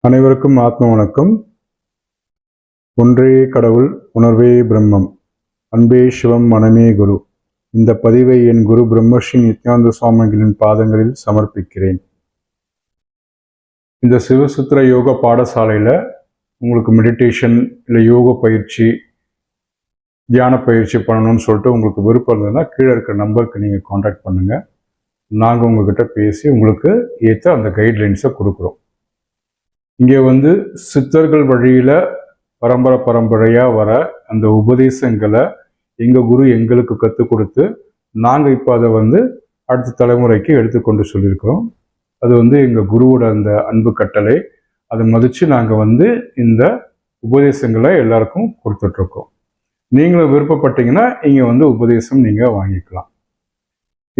அனைவருக்கும் ஆத்ம வணக்கம். ஒன்றே கடவுள், உணர்வே பிரம்மம், அன்பே சிவம், மனமே குரு. இந்த பதிவை என் குரு பிரம்மஸ்ரீ நித்யானந்த சுவாமிகளின் பாதங்களில் சமர்ப்பிக்கிறேன். இந்த சிவசுத்திர யோக பாடசாலையில் உங்களுக்கு மெடிடேஷன் இல்லை யோக பயிற்சி, தியான பயிற்சி பண்ணணும்னு சொல்லிட்டு உங்களுக்கு விருப்பம் இருந்ததுன்னா கீழே இருக்கிற நம்பருக்கு நீங்கள் காண்டாக்ட் பண்ணுங்கள். நாங்கள் உங்ககிட்ட பேசி உங்களுக்கு ஏற்ற அந்த கைட்லைன்ஸை கொடுக்குறோம். இங்கே சித்தர்கள் வழியில் பரம்பரையாக வர அந்த உபதேசங்களை எங்கள் குரு எங்களுக்கு கற்றுக் கொடுத்து நாங்கள் இப்போ அதை அடுத்த தலைமுறைக்கு எடுத்துக்கொண்டு சொல்லியிருக்கிறோம். அது எங்கள் குருவோட அந்த அன்பு கட்டளை. அதை மதித்து நாங்கள் இந்த உபதேசங்களை எல்லாருக்கும் கொடுத்துட்ருக்கோம். நீங்களும் விருப்பப்பட்டீங்கன்னா இங்கே உபதேசம் நீங்கள் வாங்கிக்கலாம்.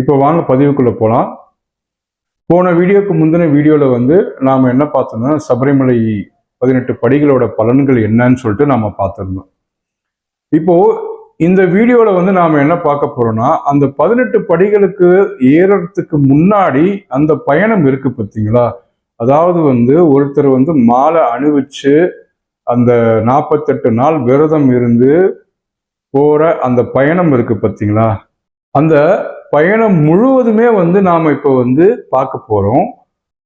இப்போ வாங்க பதிவுக்குள்ளே போகலாம். போன வீடியோக்கு முந்தின வீடியோவில் நாம் என்ன பார்த்தோம்னா, சபரிமலை 18 படிகளோட பலன்கள் என்னன்னு சொல்லிட்டு நாம் பார்த்துருந்தோம். இப்போது இந்த வீடியோவில் நாம் என்ன பார்க்க போகிறோம்னா, அந்த 18 படிகளுக்கு ஏறறதுக்கு முன்னாடி அந்த பயணம் இருக்குது பார்த்தீங்களா. அதாவது ஒருத்தர் மாலை அணிவிச்சு அந்த 48 நாள் விரதம் இருந்து போகிற அந்த பயணம் இருக்குது பார்த்தீங்களா. அந்த பயணம் முழுவதுமே நாம் இப்போ பார்க்க போகிறோம்.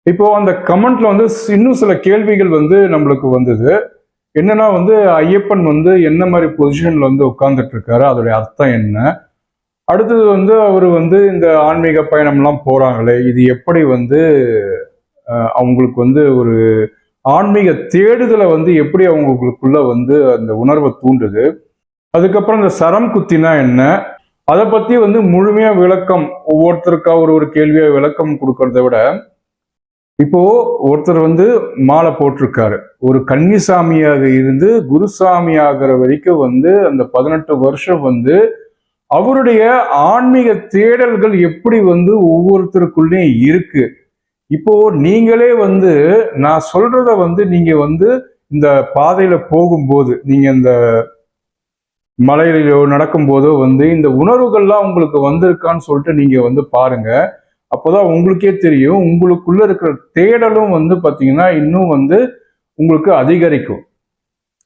இப்போ அந்த கமெண்ட்ல இன்னும் சில கேள்விகள் நம்மளுக்கு வந்தது. என்னன்னா ஐயப்பன் என்ன மாதிரி பொசிஷன்ல உட்கார்ந்துட்டு இருக்காரு, அதோடைய அர்த்தம் என்ன, அடுத்தது அவர் இந்த ஆன்மீக பயணம்லாம் போறாங்களே, இது எப்படி அவங்களுக்கு ஒரு ஆன்மீக தேடுதலை எப்படி அவங்களுக்குள்ள அந்த உணர்வை தூண்டுது. அதுக்கப்புறம் இந்த சரம் குத்தினா என்ன, அதை பத்தி முழுமையா விளக்கம், ஒவ்வொருத்தருக்கா ஒரு கேள்வியா விளக்கம் கொடுக்கறத விட, இப்போ ஒருத்தர் மாலை போட்டிருக்காரு, ஒரு கன்னிசாமியாக இருந்து குருசாமி ஆகிற வரைக்கும் அந்த 18 வருஷம் அவருடைய ஆன்மீக தேடல்கள் எப்படி ஒவ்வொருத்தருக்குள்ளேயும் இருக்கு. இப்போ நீங்களே நான் சொல்றத நீங்க இந்த பாதையில போகும்போது, நீங்க இந்த மலையிலோ நடக்கும் போதோ இந்த உணர்வுகள்லாம் உங்களுக்கு வந்திருக்கான்னு சொல்லிட்டு நீங்க பாருங்க. அப்போதான் உங்களுக்கே தெரியும், உங்களுக்குள்ள இருக்கிற தேடலும் பாத்தீங்கன்னா இன்னும் உங்களுக்கு அதிகரிக்கும்.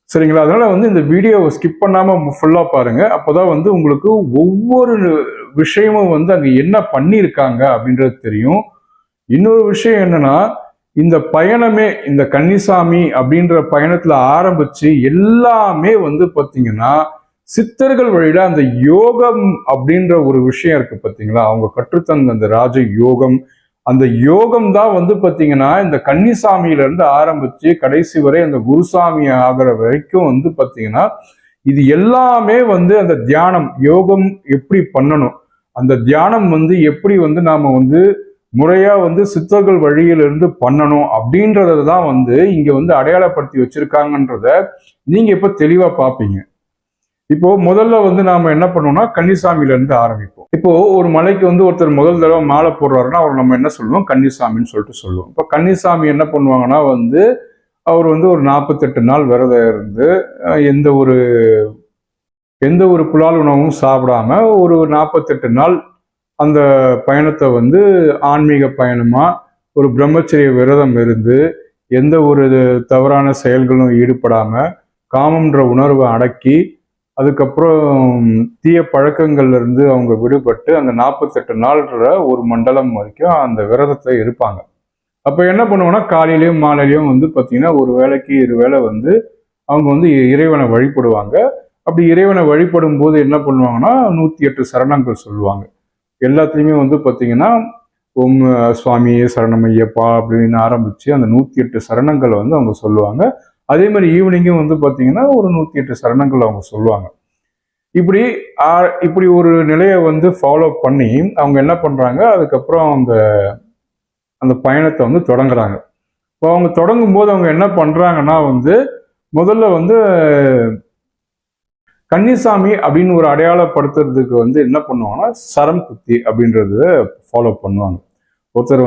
சரிங்களா? அதனால இந்த வீடியோவை ஸ்கிப் பண்ணாம ஃபுல்லா பாருங்க. அப்போதான் உங்களுக்கு ஒவ்வொரு விஷயமும் அங்க என்ன பண்ணியிருக்காங்க அப்படின்றது தெரியும். இன்னொரு விஷயம் என்னன்னா, இந்த பயணமே, இந்த கன்னிசாமி அப்படின்ற பயணத்துல ஆரம்பிச்சு எல்லாமே பாத்தீங்கன்னா சித்தர்கள் வழியில அந்த யோகம் அப்படின்ற ஒரு விஷயம் இருக்கு பார்த்தீங்களா. அவங்க கற்றுத்தந்த அந்த ராஜ யோகம், அந்த யோகம் தான் பார்த்தீங்கன்னா இந்த கன்னிசாமியில இருந்து ஆரம்பிச்சு கடைசி வரை அந்த குருசாமி ஆகிற வரைக்கும் பார்த்தீங்கன்னா இது எல்லாமே அந்த தியானம், யோகம் எப்படி பண்ணணும், அந்த தியானம் எப்படி நாம முறையா சித்தர்கள் வழியிலிருந்து பண்ணணும் அப்படின்றத தான் இங்க அடையாளப்படுத்தி வச்சிருக்காங்கன்றத நீங்க இப்ப தெளிவா பார்ப்பீங்க. இப்போ முதல்ல நாம என்ன பண்ணோம்னா கன்னிசாமியில இருந்து ஆரம்பிப்போம். இப்போ ஒரு மலைக்கு ஒருத்தர் முதல் தடவை மாலை போடுறாருன்னா அவர் நம்ம என்ன சொல்லுவோம், கன்னிசாமின்னு சொல்லிட்டு சொல்லுவோம். இப்போ கன்னிசாமி என்ன பண்ணுவாங்கன்னா அவர் ஒரு 48 நாள் விரதம் இருந்து எந்த ஒரு புலால் உணவும் சாப்பிடாம ஒரு 48 நாள் அந்த பயணத்தை ஆன்மீக பயணமா ஒரு பிரம்மச்சரிய விரதம் இருந்து எந்த ஒரு தவறான செயல்களும் ஈடுபடாம காமம்ன்ற உணர்வை அடக்கி அதுக்கப்புறம் தீய பழக்கங்கள்ல இருந்து அவங்க விடுபட்டு அந்த 48 நாள்ன்ற ஒரு மண்டலம் வரைக்கும் அந்த விரதத்தை இருப்பாங்க. அப்ப என்ன பண்ணுவோம்னா காலையிலயும் மாலையிலயும் பார்த்தீங்கன்னா ஒரு வேளைக்கு 2 வேளை அவங்க இறைவனை வழிபடுவாங்க. அப்படி இறைவனை வழிபடும் போது என்ன பண்ணுவாங்கன்னா 108 சரணங்கள் சொல்லுவாங்க. எல்லாத்துலேயுமே பார்த்தீங்கன்னா ஓம் சுவாமி சரணம் ஐயப்பா அப்படின்னு ஆரம்பிச்சு அந்த 108 சரணங்களை அவங்க சொல்லுவாங்க. அதே மாதிரி ஈவினிங்கும் பார்த்தீங்கன்னா ஒரு 108 சரணங்கள் அவங்க சொல்லுவாங்க. இப்படி ஒரு நிலையை ஃபாலோ பண்ணி அவங்க என்ன பண்றாங்க, அதுக்கப்புறம் அந்த பயணத்தை தொடங்குறாங்க. இப்போ அவங்க தொடங்கும் போது அவங்க என்ன பண்றாங்கன்னா முதல்ல கன்னிசாமி அப்படின்னு ஒரு அடையாளப்படுத்துறதுக்கு என்ன பண்ணுவாங்கன்னா சரம் குத்தி அப்படின்றத ஃபாலோ பண்ணுவாங்க. ஒருத்தர்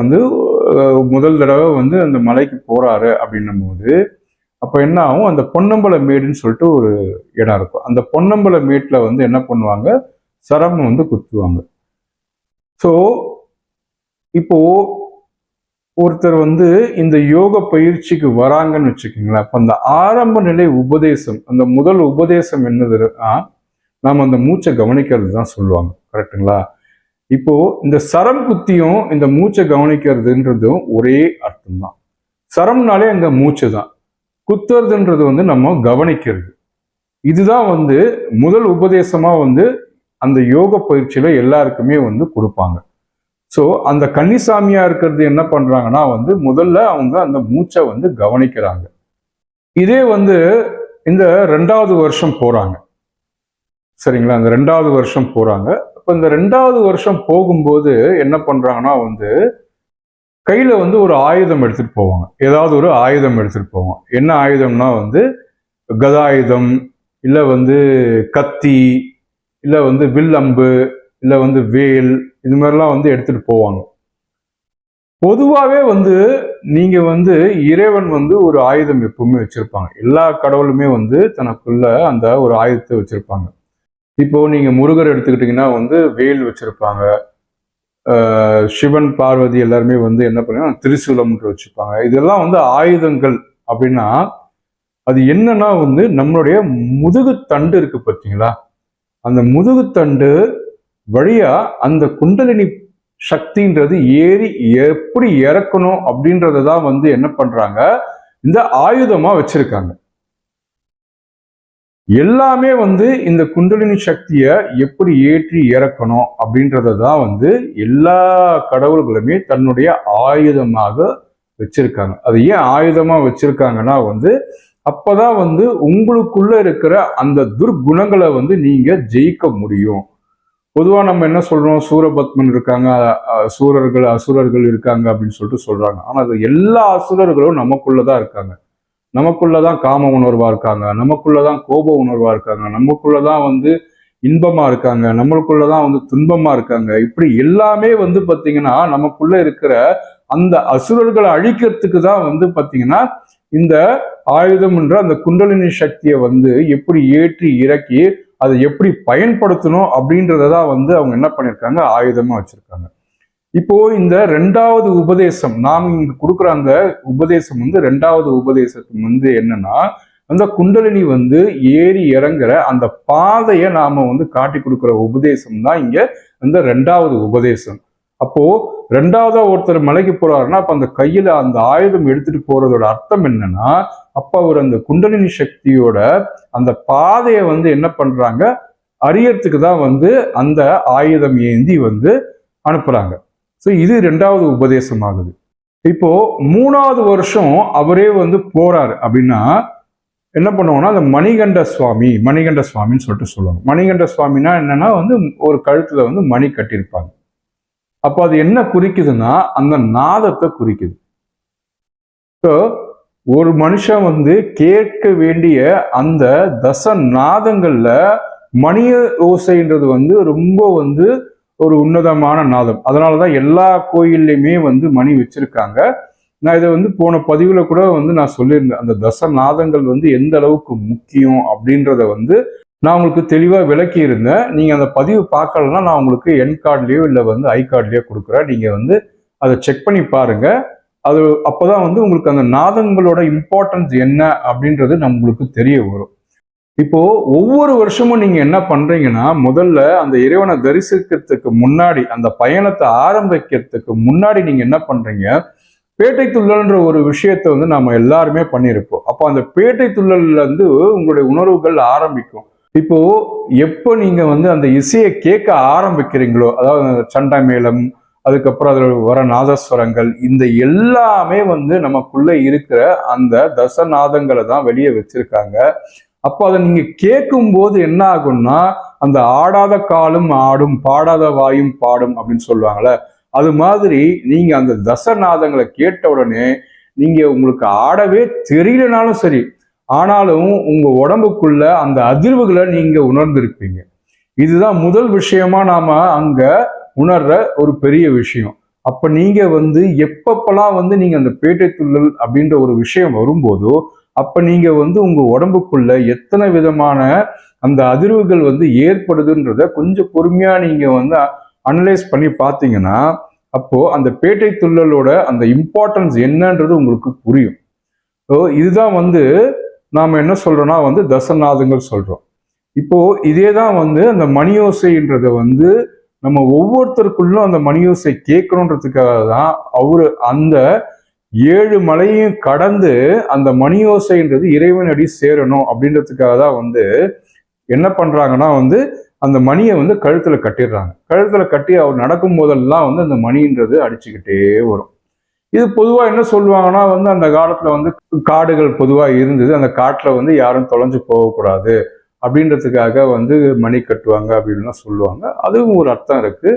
முதல் தடவை அந்த மலைக்கு போறாரு அப்படின்னும் போது அப்போ என்ன ஆகும், அந்த பொன்னம்பல மேடுன்னு சொல்லிட்டு ஒரு இடம் இருக்கும். அந்த பொன்னம்பல மேட்டில் என்ன பண்ணுவாங்க, சரம் குத்துவாங்க. ஸோ இப்போ ஒருத்தர் வந்து இந்த யோக பயிற்சிக்கு வராங்கன்னு வச்சுக்கோங்களேன். அப்ப அந்த ஆரம்ப நிலை உபதேசம், அந்த முதல் உபதேசம் என்னதுன்னா நாம் அந்த மூச்சை கவனிக்கிறது தான் சொல்லுவாங்க. கரெக்டுங்களா? இப்போ இந்த சரம் குத்தியும் இந்த மூச்சை கவனிக்கிறதுன்றதும் ஒரே அர்த்தம் தான். சரம்னாலே அங்க மூச்சு தான், குத்துறதுன்றது வந்து நம்ம கவனிக்கிறது. இதுதான் வந்து முதல் உபதேசமா வந்து அந்த யோக பயிற்சியில எல்லாருக்குமே வந்து கொடுப்பாங்க. ஸோ அந்த கன்னிசாமியா இருக்கிறது என்ன பண்றாங்கன்னா வந்து முதல்ல அவங்க அந்த மூச்சை வந்து கவனிக்கிறாங்க. இதே வந்து இந்த 2வது வருஷம் போறாங்க, சரிங்களா? அந்த 2வது வருஷம் போறாங்க. அப்ப இந்த 2வது வருஷம் போகும்போது என்ன பண்றாங்கன்னா வந்து கையில வந்து ஒரு ஆயுதம் எடுத்துட்டு போவாங்க. ஏதாவது ஒரு ஆயுதம் எடுத்துட்டு போவாங்க. என்ன ஆயுதம்னா வந்து கதாயுதம், இல்ல வந்து கத்தி, இல்ல வந்து வில் அம்பு, இல்ல வந்து வேல், இது மாதிரிலாம் வந்து எடுத்துட்டு போவாங்க. பொதுவாகவே வந்து நீங்க வந்து இறைவன் வந்து ஒரு ஆயுதம் எப்பவுமே வச்சிருப்பாங்க. எல்லா கடவுளுமே வந்து தனக்குள்ள அந்த ஒரு ஆயுதத்தை வச்சிருப்பாங்க. இப்போ நீங்க முருகர் எடுத்துக்கிட்டீங்கன்னா வந்து வேல் வச்சிருப்பாங்க. சிவன் பார்வதி எல்லாருமே வந்து என்ன பண்ணுவாங்க, திரிசூலம் வச்சுப்பாங்க. இதெல்லாம் வந்து ஆயுதங்கள் அப்படின்னா அது என்னன்னா வந்து நம்மளுடைய முதுகு தண்டு இருக்கு பார்த்தீங்களா, அந்த முதுகுத்தண்டு வழியா அந்த குண்டலினி சக்தின்றது ஏறி எப்படி இறக்கணும் அப்படின்றதான் வந்து என்ன பண்றாங்க, இந்த ஆயுதமா வச்சிருக்காங்க. எல்லாமே வந்து இந்த குண்டலினி சக்தியை எப்படி ஏற்றி இறக்கணும் அப்படின்றதான் வந்து எல்லா கடவுள்களுமே தன்னுடைய ஆயுதமாக வச்சிருக்காங்க. அது ஏன் ஆயுதமா வச்சிருக்காங்கன்னா வந்து அப்பதான் வந்து உங்களுக்குள்ள இருக்கிற அந்த துர்குணங்களை வந்து நீங்க ஜெயிக்க முடியும். பொதுவா நம்ம என்ன சொல்றோம், சூரபத்மன் இருக்காங்க, சூரர்கள் அசுரர்கள் இருக்காங்க அப்படின்னு சொல்லிட்டு சொல்றாங்க. ஆனா அது எல்லா அசுரர்களும் நமக்குள்ளதான் இருக்காங்க. நமக்குள்ளதான் காம உணர்வா இருக்காங்க, நமக்குள்ளதான் கோப உணர்வா இருக்காங்க, நமக்குள்ளதான் வந்து இன்பமா இருக்காங்க, நம்மளுக்குள்ளதான் வந்து துன்பமா இருக்காங்க. இப்படி எல்லாமே வந்து பாத்தீங்கன்னா நமக்குள்ள இருக்கிற அந்த அசுரர்களை அழிக்கிறதுக்கு தான் வந்து பாத்தீங்கன்னா இந்த ஆயுதம் என்ற அந்த குண்டலினி சக்தியை வந்து எப்படி ஏற்றி இறக்கி அதை எப்படி பயன்படுத்தணும் அப்படின்றதான் வந்து அவங்க என்ன பண்ணியிருக்காங்க, ஆயுதமா வச்சிருக்காங்க. இப்போ இந்த 2வது உபதேசம் நாம் இங்க கொடுக்குற அந்த உபதேசம் வந்து 2வது உபதேசத்துக்கு வந்து என்னன்னா அந்த குண்டலினி வந்து ஏறி இறங்குற அந்த பாதையை நாம வந்து காட்டி கொடுக்குற உபதேசம் தான் இங்க அந்த 2வது உபதேசம். அப்போ 2வதா ஒருத்தர் மலைக்கு போறாருன்னா அப்ப அந்த கையில அந்த ஆயுதம் எடுத்துட்டு போறதோட அர்த்தம் என்னன்னா அப்ப அவர் அந்த குண்டலினி சக்தியோட அந்த பாதையை வந்து என்ன பண்றாங்க, அறியறதுக்கு தான் வந்து அந்த ஆயுதம் ஏந்தி வந்து அனுப்புறாங்க. ஸோ இது 2வது உபதேசம் ஆகுது. இப்போ 3வது வருஷம் அவரே வந்து போறாரு அப்படின்னா என்ன பண்ணுவோம்னா அந்த மணிகண்ட சுவாமின்னு சொல்லிட்டு சொல்லுவாங்க. மணிகண்ட சுவாமினா என்னன்னா வந்து ஒரு கழுத்துல வந்து மணி கட்டியிருப்பாங்க. அப்போ அது என்ன குறிக்குதுன்னா அந்த நாதத்தை குறிக்குது. ஸோ ஒரு மனுஷன் வந்து கேட்க வேண்டிய அந்த நாதங்கள்ல மணிய ஓசைன்றது வந்து ரொம்ப வந்து ஒரு உன்னதமான நாதம். அதனாலதான் எல்லா கோயில்லையுமே வந்து மணி வச்சிருக்காங்க. நான் இதை வந்து போன பதிவுல கூட வந்து நான் சொல்லியிருந்தேன், அந்த நாதங்கள் வந்து எந்த அளவுக்கு முக்கியம் அப்படின்றத வந்து நான் உங்களுக்கு தெளிவா விளக்கி இருந்தேன். நீங்க அந்த பதிவு பார்க்கலன்னா நான் உங்களுக்கு என் கார்ட்லயோ இல்லை வந்து ஐ கார்ட்லயோ கொடுக்குறேன். நீங்க வந்து அதை செக் பண்ணி பாருங்க. அது அப்போதான் வந்து உங்களுக்கு அந்த நாதங்களோட இம்பார்ட்டன்ஸ் என்ன அப்படின்றது நம்மளுக்கு தெரிய வரும். இப்போ ஒவ்வொரு வருஷமும் நீங்க என்ன பண்றீங்கன்னா முதல்ல அந்த இறைவனை தரிசிக்கிறதுக்கு முன்னாடி அந்த பயணத்தை ஆரம்பிக்கிறதுக்கு முன்னாடி நீங்க என்ன பண்றீங்க, பேட்டை துள்ளல்ன்ற ஒரு விஷயத்த வந்து நம்ம எல்லாருமே பண்ணியிருப்போம். அப்போ அந்த பேட்டை துள்ளல்ல இருந்து உங்களுடைய உணர்வுகள் ஆரம்பிக்கும். இப்போ எப்போ நீங்க வந்து அந்த இசையை கேட்க ஆரம்பிக்கிறீங்களோ, அதாவது சண்டை மேளம், அதுக்கப்புறம் அதில் வர நாதஸ்வரங்கள், இந்த எல்லாமே வந்து நமக்குள்ள இருக்கிற அந்த தசநாதங்களை தான் வெளியே வச்சிருக்காங்க. அப்போ அதை நீங்க கேட்கும் போது என்ன ஆகும்னா அந்த ஆடாத காலும் ஆடும் பாடாத வாயும் பாடும் அப்படின்னு சொல்லுவாங்கல்ல, அது மாதிரி நீங்க அந்த தசநாதங்களை கேட்ட உடனே நீங்க உங்களுக்கு ஆடவே தெரியலனாலும் சரி, ஆனாலும் உங்க உடம்புக்குள்ள அந்த அதிர்வுகளை நீங்க உணர்ந்திருப்பீங்க. இதுதான் முதல் விஷயமா நாம அங்க உணர்ற ஒரு பெரிய விஷயம். அப்ப நீங்க வந்து எப்பப்பெல்லாம் வந்து நீங்க அந்த பேட்டை துள்ளல் அப்படின்ற ஒரு விஷயம் வரும்போதோ அப்ப நீங்க வந்து உங்க உடம்புக்குள்ள எத்தனை விதமான அந்த அதிர்வுகள் வந்து ஏற்படுதுன்றத கொஞ்சம் பொறுமையா நீங்க வந்து அனலைஸ் பண்ணி பார்த்தீங்கன்னா அப்போ அந்த பேட்டை துள்ளலோட அந்த இம்பார்ட்டன்ஸ் என்னன்றது உங்களுக்கு புரியும். ஸோ இதுதான் வந்து நாம என்ன சொல்றோம்னா வந்து தசநாதங்கள் சொல்றோம். இப்போ இதே தான் வந்து அந்த மணியோசைன்றத வந்து நம்ம ஒவ்வொருத்தருக்குள்ளும் அந்த மணியோசை கேட்கணுன்றதுக்காக தான் அவரு அந்த 7 மலையும் கடந்து அந்த மணியோசைன்றது இறைவனடி சேரணும் அப்படின்றதுக்காக தான் வந்து என்ன பண்றாங்கன்னா வந்து அந்த மணியை வந்து கழுத்துல கட்டிடுறாங்க. கழுத்துல கட்டி அவர் நடக்கும் போதெல்லாம் வந்து அந்த மணின்றது அடிச்சுக்கிட்டே வரும். இது பொதுவா என்ன சொல்லுவாங்கன்னா வந்து அந்த காலத்துல வந்து காடுகள் பொதுவா இருந்தது, அந்த காட்டுல வந்து யாரும் தொலைஞ்சு போகக்கூடாது அப்படின்றதுக்காக வந்து மணி கட்டுவாங்க அப்படின்லாம் சொல்லுவாங்க. அதுவும் ஒரு அர்த்தம் இருக்கு.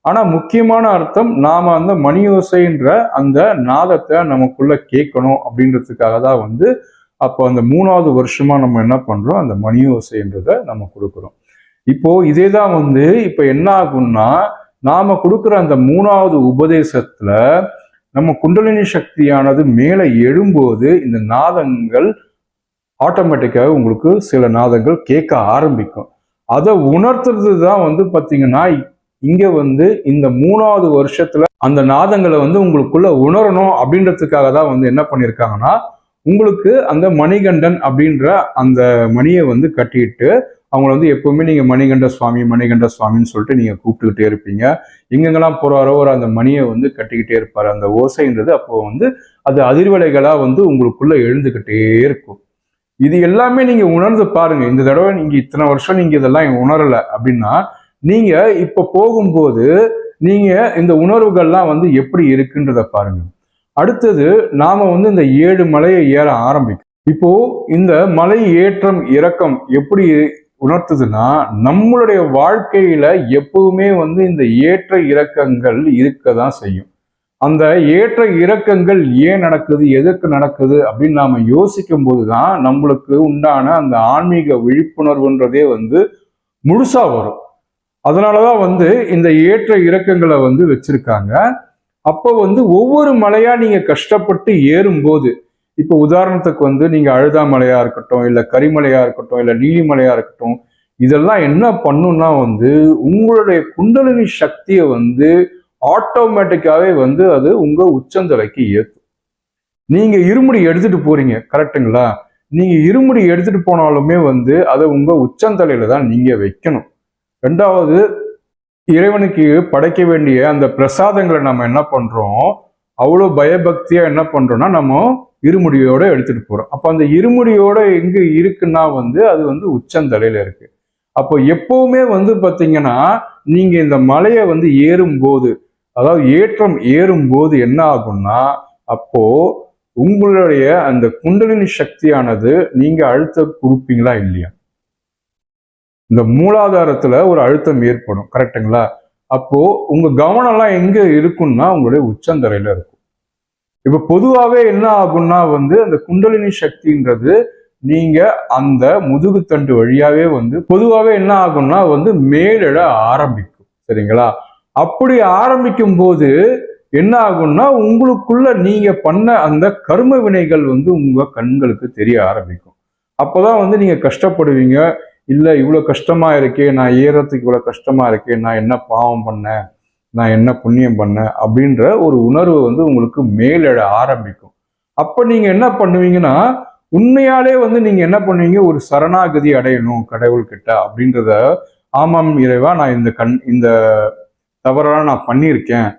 ஆனா முக்கியமான அர்த்தம் நாம அந்த மணியோசைன்ற அந்த நாதத்தை நமக்குள்ள கேட்கணும் அப்படின்றதுக்காக தான் வந்து அப்போ அந்த 3வது வருஷமா நம்ம என்ன பண்றோம், அந்த மணியோசைன்றதை நம்ம கொடுக்குறோம். இப்போ இதே தான் வந்து இப்ப என்ன ஆகும்னா நாம கொடுக்குற அந்த 3வது உபதேசத்துல நம்ம குண்டலினி சக்தியானது மேலே எழும்போது இந்த நாதங்கள் ஆட்டோமேட்டிக்காக உங்களுக்கு சில நாதங்கள் கேட்க ஆரம்பிக்கும். அதை உணர்த்துறது தான் வந்து பார்த்தீங்கன்னா இங்க வந்து இந்த 3வது வருஷத்துல அந்த நாதங்களை வந்து உங்களுக்குள்ள உணரணும் அப்படின்றதுக்காக தான் வந்து என்ன பண்ணியிருக்காங்கன்னா உங்களுக்கு அந்த மணிகண்டன் அப்படின்ற அந்த மணியை வந்து கட்டிட்டு அவங்கள வந்து எப்பவுமே நீங்க மணிகண்ட சுவாமின்னு சொல்லிட்டு நீங்க கூப்பிட்டுக்கிட்டே இருப்பீங்க. எங்கெங்கெல்லாம் போறாரோ அந்த மணியை வந்து கட்டிக்கிட்டே இருப்பாரு. அந்த ஓசைன்றது அப்போ வந்து அது அதிர்வலைகளா வந்து உங்களுக்குள்ள எழுந்துகிட்டே இருக்கும். இது எல்லாமே நீங்க உணர்ந்து பாருங்க. இந்த தடவை நீங்க இத்தனை வருஷம் நீங்க இதெல்லாம் உணரல அப்படின்னா நீங்க இப்ப போகும்போது நீங்க இந்த உணர்வுகள்லாம் வந்து எப்படி இருக்குன்றத பாருங்க. அடுத்தது நாம வந்து இந்த 7 மலையை ஏற ஆரம்பிக்கும். இப்போ இந்த மலை ஏற்றம் இறக்கம் எப்படி உணர்த்துதுன்னா நம்மளுடைய வாழ்க்கையில எப்பவுமே வந்து இந்த ஏற்ற இறக்கங்கள் இருக்கதான் செய்யும். அந்த ஏற்ற இறக்கங்கள் ஏன் நடக்குது, எதற்கு நடக்குது அப்படின்னு நாம யோசிக்கும் போதுதான் நம்மளுக்கு உண்டான அந்த ஆன்மீக விழிப்புணர்வுன்றதே வந்து முழுசா வரும். அதனாலதான் வந்து இந்த ஏற்ற இறக்கங்களை வந்து வச்சிருக்காங்க. அப்போ வந்து ஒவ்வொரு மலையா நீங்க கஷ்டப்பட்டு ஏறும்போது, இப்போ உதாரணத்துக்கு வந்து நீங்க அழுதா மலையா இருக்கட்டும், இல்ல கரிமலையா இருக்கட்டும், இல்ல நீலிமலையா இருக்கட்டும், இதெல்லாம் என்ன பண்ணும்னா வந்து உங்களுடைய குண்டலினி சக்தியை வந்து ஆட்டோமேட்டிக்காவே வந்து அது உங்க உச்சந்தலைக்கு ஏற்றும். நீங்க இருமுடி எடுத்துட்டு போறீங்க, கரெக்டுங்களா? நீங்க இருமுடி எடுத்துட்டு போனாலுமே வந்து அதை உங்க உச்சந்தலையில தான் நீங்க வைக்கணும். 2வது, இறைவனுக்கு படைக்க வேண்டிய அந்த பிரசாதங்களை நம்ம என்ன பண்றோம், அவ்வளோ பயபக்தியா என்ன பண்றோம்னா நம்ம இருமுடியோட எடுத்துட்டு போறோம். அப்போ அந்த இருமுடியோட எங்க இருக்குன்னா வந்து அது வந்து உச்சந்தலையில இருக்கு. அப்போ எப்பவுமே வந்து பாத்தீங்கன்னா நீங்க இந்த மலையை வந்து ஏறும்போது, அதாவது ஏற்றம் ஏறும்போது என்ன ஆகும்னா அப்போ உங்களுடைய அந்த குண்டலினி சக்தியானது நீங்க அழுத்தம் கொடுப்பீங்களா இல்லையா? இந்த மூலாதாரத்துல ஒரு அழுத்தம் ஏற்படும், கரெக்டுங்களா? அப்போ உங்க கவனம் எல்லாம் எங்க இருக்கும்னா உங்களுடைய உச்சந்தரையில இருக்கும். இப்ப பொதுவாவே என்ன ஆகும்னா வந்து அந்த குண்டலினி சக்தின்றது நீங்க அந்த முதுகுத்தண்டு வழியாவே வந்து பொதுவாவே என்ன ஆகும்னா வந்து மேலிட ஆரம்பிக்கும், சரிங்களா? அப்படி ஆரம்பிக்கும் போது என்ன ஆகும்னா உங்களுக்குள்ள நீங்க பண்ண அந்த கர்ம வினைகள் வந்து உங்க கண்களுக்கு தெரிய ஆரம்பிக்கும். அப்போதான் வந்து நீங்க கஷ்டப்படுவீங்க. இல்ல இவ்வளவு கஷ்டமா இருக்கே, நான் ஏறத்துக்கு இவ்வளவு கஷ்டமா இருக்கே, நான் என்ன பாவம் பண்ணேன், நான் என்ன புண்ணியம் பண்ணேன் அப்படின்ற ஒரு உணர்வு வந்து உங்களுக்கு மேலிட ஆரம்பிக்கும். அப்ப நீங்க என்ன பண்ணுவீங்கன்னா உண்மையாலே வந்து நீங்க என்ன பண்ணுவீங்க, ஒரு சரணாகதி அடையணும் கடவுள்கிட்ட அப்படின்றத, ஆமாம் இறைவா நான் இந்த தவறெல்லாம் நான் பண்ணியிருக்கேன்,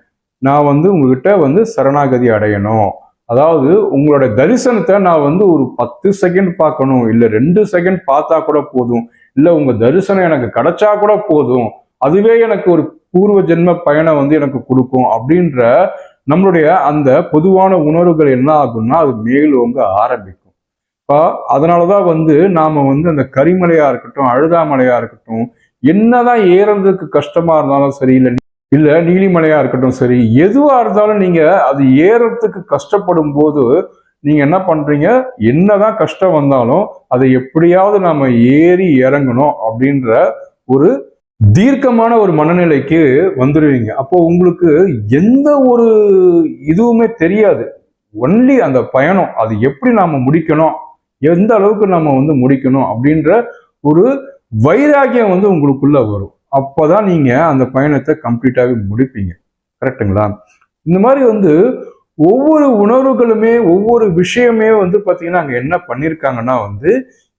நான் வந்து உங்ககிட்ட வந்து சரணாகதி அடையணும். அதாவது உங்களோட தரிசனத்தை நான் வந்து ஒரு 10 செகண்ட் பார்க்கணும், இல்ல 2 செகண்ட் பார்த்தா கூட போதும், இல்ல உங்க தரிசனம் எனக்கு கிடைச்சா கூட போதும், அதுவே எனக்கு ஒரு பூர்வ ஜென்ம பயனை வந்து எனக்கு கொடுக்கும் அப்படின்ற நம்மளுடைய அந்த பொதுவான உணர்வுகள் என்ன ஆகும்னா அது மேலோங்க ஆரம்பிக்கும். அதனாலதான் வந்து நாம வந்து அந்த கரிமலையா இருக்கட்டும், அழுதாமலையா இருக்கட்டும், என்னதான் ஏறதுக்கு கஷ்டமா இருந்தாலும் சரி, இல்ல நீலிமலையா இருக்கட்டும் சரி, எதுவா இருந்தாலும் நீங்க அது ஏறத்துக்கு கஷ்டப்படும் போது நீங்க என்ன பண்றீங்க, என்னதான் கஷ்டம் வந்தாலும் அதை எப்படியாவது நாம ஏறி இறங்கணும் அப்படின்ற ஒரு தீர்க்கமான ஒரு மனநிலைக்கு வந்துடுவீங்க. அப்போ உங்களுக்கு எந்த ஒரு இதுவுமே தெரியாது, ஒன்லி அந்த பயணம் அது எப்படி நாம முடிக்கணும், எந்த அளவுக்கு நம்ம வந்து முடிக்கணும் அப்படின்ற ஒரு வைராகியம் வந்து உங்களுக்குள்ள வரும். அப்பதான் நீங்க அந்த பயணத்தை கம்ப்ளீட்டாவே முடிப்பீங்க. கரெக்டுங்களா? இந்த மாதிரி வந்து ஒவ்வொரு உணர்வுகளுமே ஒவ்வொரு விஷயமே வந்து பாத்தீங்கன்னா அங்க என்ன பண்ணிருக்காங்கன்னா வந்து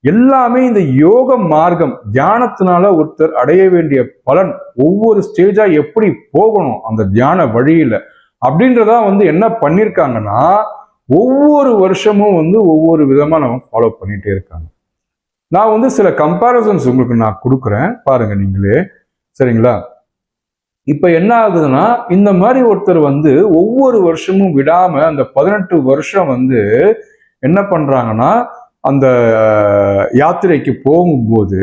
எல்லாமே இந்த யோக மார்க்கம் தியானத்தினால ஒருத்தர் அடைய வேண்டிய பலன் ஒவ்வொரு ஸ்டேஜா எப்படி போகணும் அந்த தியான வழியில அப்படின்றதா வந்து என்ன பண்ணிருக்காங்கன்னா ஒவ்வொரு வருஷமும் வந்து ஒவ்வொரு விதமா நம்ம ஃபாலோ பண்ணிட்டே இருக்காங்க. நான் வந்து சில கம்பேரிசன்ஸ் உங்களுக்கு நான் கொடுக்குறேன், பாருங்க நீங்களே. சரிங்களா? இப்ப என்ன ஆகுதுன்னா இந்த மாதிரி ஒருத்தர் வந்து ஒவ்வொரு வருஷமும் விடாம அந்த 18 வருஷம் வந்து என்ன பண்றாங்கன்னா அந்த யாத்திரைக்கு போகும்போது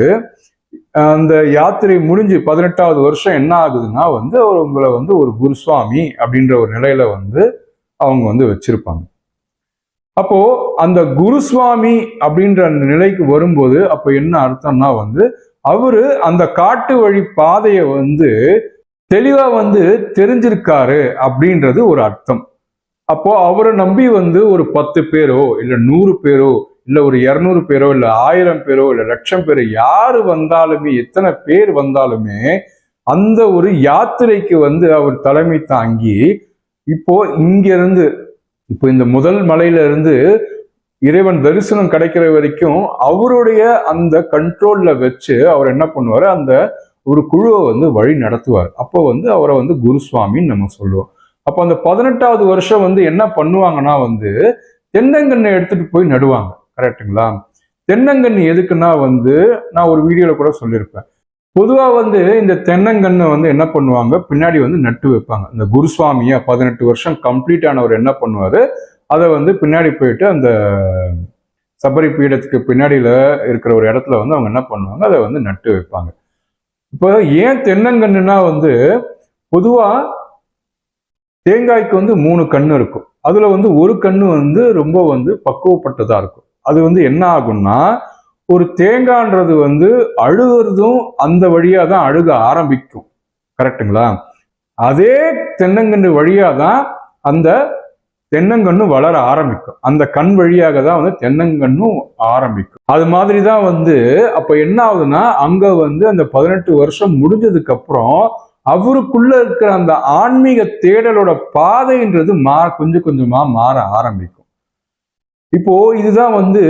அந்த யாத்திரை முடிஞ்சு 18வது வருஷம் என்ன ஆகுதுன்னா வந்து அவர் உங்களை வந்து ஒரு குருசுவாமி அப்படின்ற ஒரு நிலையில வந்து அவங்க வந்து வச்சிருப்பாங்க. அப்போ அந்த குருசுவாமி அப்படின்ற நிலைக்கு வரும்போது அப்ப என்ன அர்த்தம்னா வந்து அவரு அந்த காட்டு வழி பாதையை வந்து தெளிவா வந்து தெரிஞ்சிருக்காரு அப்படின்றது ஒரு அர்த்தம். அப்போ அவரை நம்பி வந்து ஒரு 10 பேரோ இல்ல 100 பேரோ இல்ல ஒரு 200 பேரோ இல்ல 1000 பேரோ இல்ல 1,00,000 பேரோ யாரு வந்தாலுமே எத்தனை பேர் வந்தாலுமே அந்த ஒரு யாத்திரைக்கு வந்து அவர் தலைமை தாங்கி இப்போ இங்க இருந்து இப்போ இந்த முதல் மலையில இருந்து இறைவன் தரிசனம் கிடைக்கிற வரைக்கும் அவருடைய அந்த கண்ட்ரோல்ல வச்சு அவர் என்ன பண்ணுவாரு அந்த ஒரு குழுவை வந்து வழி நடத்துவார். அப்போ வந்து அவரை வந்து குருசுவாமின்னு நம்ம சொல்லுவோம். அப்போ அந்த 18வது வருஷம் வந்து என்ன பண்ணுவாங்கன்னா வந்து தென்னங்கண்ணை எடுத்துட்டு போய் நடுவாங்க. கரெக்டுங்களா? தென்னங்கண்ணு எதுக்குன்னா வந்து நான் ஒரு வீடியோல கூட சொல்லியிருப்பேன். பொதுவா வந்து இந்த தென்னங்கண்ணை வந்து என்ன பண்ணுவாங்க பின்னாடி வந்து நட்டு வைப்பாங்க. இந்த குருசுவாமியா 18 வருஷம் கம்ப்ளீட் ஆனவர் என்ன பண்ணுவாரு அதை வந்து பின்னாடி போயிட்டு அந்த சபரி பீடத்துக்கு பின்னாடியில இருக்கிற ஒரு இடத்துல வந்து அவங்க என்ன பண்ணுவாங்க அதை வந்து நட்டு வைப்பாங்க. இப்போ ஏன் தென்னங்கண்ணுனா வந்து பொதுவா தேங்காய்க்கு வந்து 3 கண்ணு இருக்கும். அதுல வந்து ஒரு கண்ணு வந்து ரொம்ப வந்து பக்குவப்பட்டதா இருக்கும். அது வந்து என்ன ஆகும்னா ஒரு தேங்காய்ன்றது வந்து அழுகிறதும் அந்த வழியா தான் அழுக ஆரம்பிக்கும். கரெக்டுங்களா? அதே தென்னங்கன்று வழியா தான் அந்த தென்னங்கண்ணு வளர ஆரம்பிக்கும். அந்த கண் வழியாக தான் வந்து தென்னங்கண்ணும் ஆரம்பிக்கும். அது மாதிரி தான் வந்து அப்ப என்ன ஆகுதுன்னா அங்க வந்து அந்த 18 வருஷம் முடிஞ்சதுக்கு அப்புறம் அவருக்குள்ள இருக்கிற அந்த ஆன்மீக தேடலோட பாதைன்றது கொஞ்சம் கொஞ்சமா மாற ஆரம்பிக்கும். இப்போ இதுதான் வந்து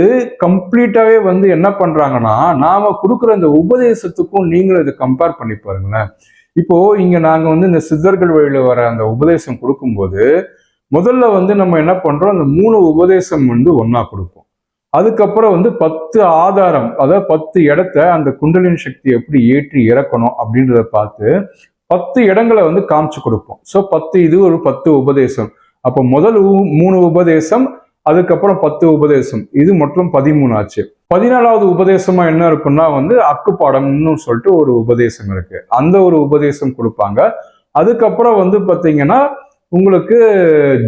கம்ப்ளீட்டாவே வந்து என்ன பண்றாங்கன்னா நாம கொடுக்குற அந்த உபதேசத்துக்கும் நீங்களும் இதை கம்பேர் பண்ணி பாருங்களேன். இப்போ இங்க நாங்க வந்து இந்த சித்தர்கள் வழியில வர அந்த உபதேசம் கொடுக்கும்போது முதல்ல வந்து நம்ம என்ன பண்றோம் அந்த 3 உபதேசம் வந்து ஒன்னா கொடுப்போம். அதுக்கப்புறம் வந்து 10 ஆதாரம் அதாவது 10 இடத்த அந்த குண்டலினி சக்தி எப்படி ஏற்றி இறக்கணும் அப்படின்றத பார்த்து 10 இடங்களை வந்து காமிச்சு கொடுப்போம். ஸோ 10 இது ஒரு 10 உபதேசம். அப்போ முதல் 3 உபதேசம் அதுக்கப்புறம் 10 உபதேசம் இது மொத்தம் 13 ஆச்சு. 14வது உபதேசமா என்ன இருக்குன்னா வந்து அக்குப்பாடம்னு சொல்லிட்டு ஒரு உபதேசம் இருக்கு. அந்த ஒரு உபதேசம் கொடுப்பாங்க. அதுக்கப்புறம் வந்து பாத்தீங்கன்னா உங்களுக்கு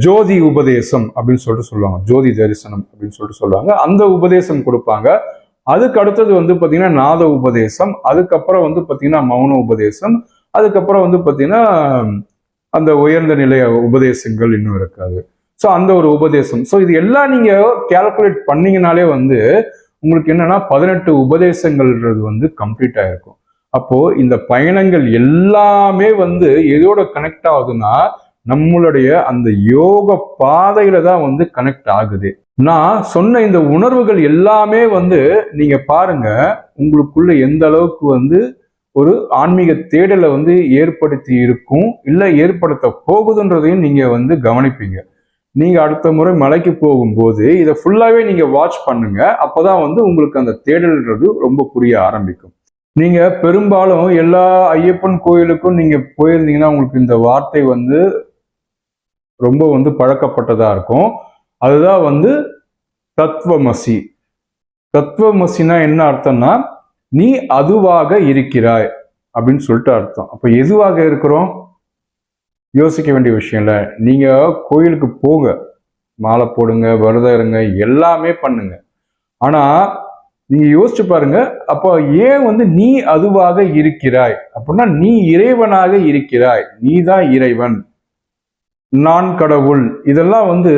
ஜோதி உபதேசம் அப்படின்னு சொல்லிட்டு சொல்லுவாங்க. ஜோதி தரிசனம் அப்படின்னு சொல்லிட்டு சொல்லுவாங்க. அந்த உபதேசம் கொடுப்பாங்க. அதுக்கு அடுத்தது வந்து பாத்தீங்கன்னா நாத உபதேசம். அதுக்கப்புறம் வந்து பாத்தீங்கன்னா மௌன உபதேசம். அதுக்கப்புறம் வந்து பாத்தீங்கன்னா அந்த உயர்ந்த நிலைய உபதேசங்கள் இன்னும் இருக்காது. ஸோ அந்த ஒரு உபதேசம். ஸோ இது எல்லாம் நீங்க கால்குலேட் பண்ணீங்கனாலே வந்து உங்களுக்கு என்னன்னா 18 உபதேசங்கள்ன்றது வந்து கம்ப்ளீட் ஆயிருக்கும். அப்போ இந்த பயணங்கள் எல்லாமே வந்து எதோட கனெக்ட் ஆகுதுன்னா நம்மளுடைய அந்த யோக பாதையில தான் வந்து கனெக்ட் ஆகுது. நான் சொன்ன இந்த உணர்வுகள் எல்லாமே வந்து நீங்க பாருங்க உங்களுக்குள்ள எந்த அளவுக்கு வந்து ஒரு ஆன்மீக தேடலை வந்து ஏற்படுத்தி இருக்கும் இல்ல ஏற்படுத்த போகுதுன்றதையும் நீங்க வந்து கவனிப்பீங்க. நீங்க அடுத்த முறை மலைக்கு போகும்போது இதை ஃபுல்லாவே நீங்க வாட்ச் பண்ணுங்க. அப்பதான் வந்து உங்களுக்கு அந்த தேடல்ன்றது ரொம்ப புரிய ஆரம்பிக்கும். நீங்க பெரும்பாலும் எல்லா ஐயப்பன் கோயிலுக்கும் நீங்க போயிருந்தீங்கன்னா உங்களுக்கு இந்த வார்த்தை வந்து ரொம்ப வந்து பழக்கப்பட்டதா இருக்கும். அதுதான் வந்து தத்துவமசி. தத்துவமசினா என்ன அர்த்தம்னா நீ அதுவாக இருக்கிறாய் அப்படின்னு சொல்லிட்டு அர்த்தம். அப்ப எதுவாக இருக்கிறோம் யோசிக்க வேண்டிய விஷயம் இல்லை. நீங்க கோயிலுக்கு போங்க, மாலை போடுங்க, விரதம் இருங்க, எல்லாமே பண்ணுங்க. ஆனா நீங்க யோசிச்சு பாருங்க, அப்போ ஏன் வந்து நீ அதுவாக இருக்கிறாய் அப்படின்னா நீ இறைவனாக இருக்கிறாய், நீ தான் இறைவன், நான் கடவுள். இதெல்லாம் வந்து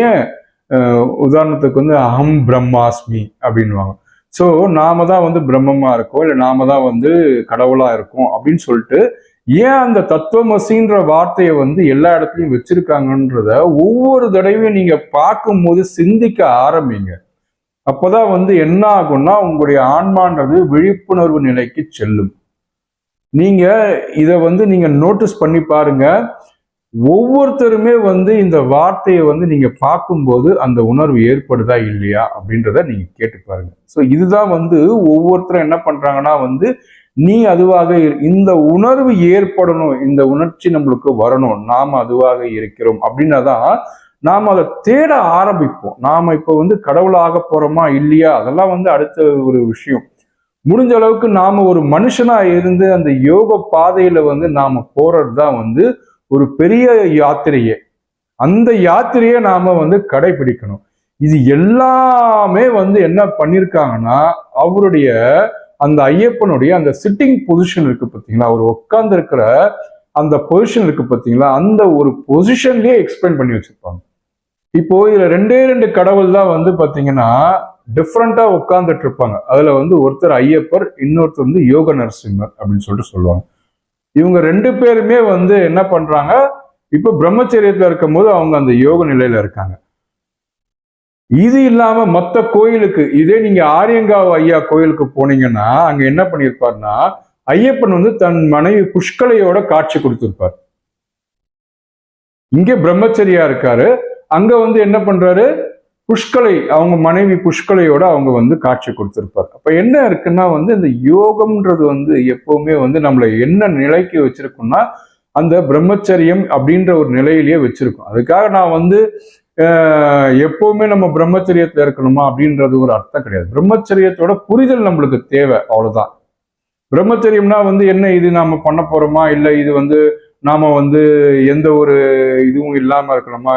ஏன் உதாரணத்துக்கு வந்து அகம் பிரம்மாஸ்மி அப்படின்வாங்க. ஸோ நாம தான் வந்து பிரம்மமா இருக்கோம் இல்லை நாம தான் வந்து கடவுளா இருக்கோம் அப்படின்னு சொல்லிட்டு ஏன் அந்த தத்துவமசின்ற வார்த்தையை வந்து எல்லா இடத்துலையும் வச்சிருக்காங்கன்றத ஒவ்வொரு தடவையும் நீங்க பார்க்கும்போது சிந்திக்க ஆரம்பிங்க. அப்பதான் வந்து என்ன ஆகும்னா உங்களுடைய ஆன்மான்றது விழிப்புணர்வு நிலைக்கு செல்லும். நீங்க இத வந்து நீங்க நோட்டீஸ் பண்ணி பாருங்க. ஒவ்வொருத்தருமே வந்து இந்த வார்த்தையை வந்து நீங்க பார்க்கும்போது அந்த உணர்வு ஏற்படுதா இல்லையா அப்படின்றத நீங்க கேட்டு பாருங்க. ஸோ இதுதான் வந்து ஒவ்வொருத்தரும் என்ன பண்றாங்கன்னா வந்து நீ அதுவாக இந்த உணர்வு ஏற்படணும், இந்த உணர்ச்சி நம்மளுக்கு வரணும், நாம அதுவாக இருக்கிறோம் அப்படின்னாதான் நாம அதை தேட ஆரம்பிப்போம். நாம இப்ப வந்து கடவுளாக போறோமா இல்லையா அதெல்லாம் வந்து அடுத்த ஒரு விஷயம். முடிஞ்ச அளவுக்கு நாம ஒரு மனுஷனா இருந்து அந்த யோக பாதையில வந்து நாம போறதுதான் வந்து ஒரு பெரிய யாத்திரையே. அந்த யாத்திரையை நாம வந்து கடைபிடிக்கணும். இது எல்லாமே வந்து என்ன பண்ணிருக்காங்கன்னா அவருடைய அந்த ஐயப்பனுடைய அந்த சிட்டிங் பொசிஷன் இருக்கு பார்த்தீங்களா, அவர் உட்கார்ந்து இருக்கிற அந்த பொசிஷன் இருக்கு பார்த்தீங்களா, அந்த ஒரு பொசிஷன்லயே எக்ஸ்பிளைன் பண்ணி வச்சிருப்பாங்க. இப்போ இதுல ரெண்டே ரெண்டு கடவுள் தான் வந்து பாத்தீங்கன்னா டிஃப்ரெண்டா உட்கார்ந்துட்டு இருப்பாங்க. அதுல வந்து ஒருத்தர் ஐயப்பர், இன்னொருத்தர் வந்து யோக நரசிம்மர் அப்படின்னு சொல்லிட்டு சொல்லுவாங்க. இவங்க ரெண்டு பேருமே வந்து என்ன பண்றாங்க, இப்ப பிரம்மச்சரியத்துல இருக்கும் போது அவங்க அந்த யோக நிலையில இருக்காங்க. இது இல்லாம மத்த கோயிலுக்கு இதே நீங்க ஆரியங்காவ் ஐயா கோயிலுக்கு போனீங்கன்னா அங்க என்ன பண்ணிருப்பாருன்னா ஐயப்பன் வந்து தன் மனைவி புஷ்கலையோட காட்சி கொடுத்திருப்பார். இங்க பிரம்மச்சரியா இருக்காரு, அங்க வந்து என்ன பண்றாரு புஷ்கலை அவங்க மனைவி புஷ்கலையோட அவங்க வந்து காட்சி கொடுத்திருப்பார். அப்ப என்ன இருக்குன்னா வந்து இந்த யோகம்ன்றது வந்து எப்பவுமே வந்து நம்மளை என்ன நிலைக்கு வச்சிருக்கோம்னா அந்த பிரம்மச்சரியம் அப்படின்ற ஒரு நிலையிலேயே வச்சிருக்கோம். அதுக்காக நான் வந்து எப்பவுமே நம்ம பிரம்மச்சரியத்துல இருக்கணுமா அப்படின்றது ஒரு அர்த்தம் கிடையாது. பிரம்மச்சரியத்தோட புரிதல் நம்மளுக்கு தேவை, அவ்வளவுதான். பிரம்மச்சரியம்னா வந்து என்ன, இது நாம பண்ண போறோமா இல்ல இது வந்து நாம வந்து எந்த ஒரு இதுவும் இல்லாம இருக்கணுமா,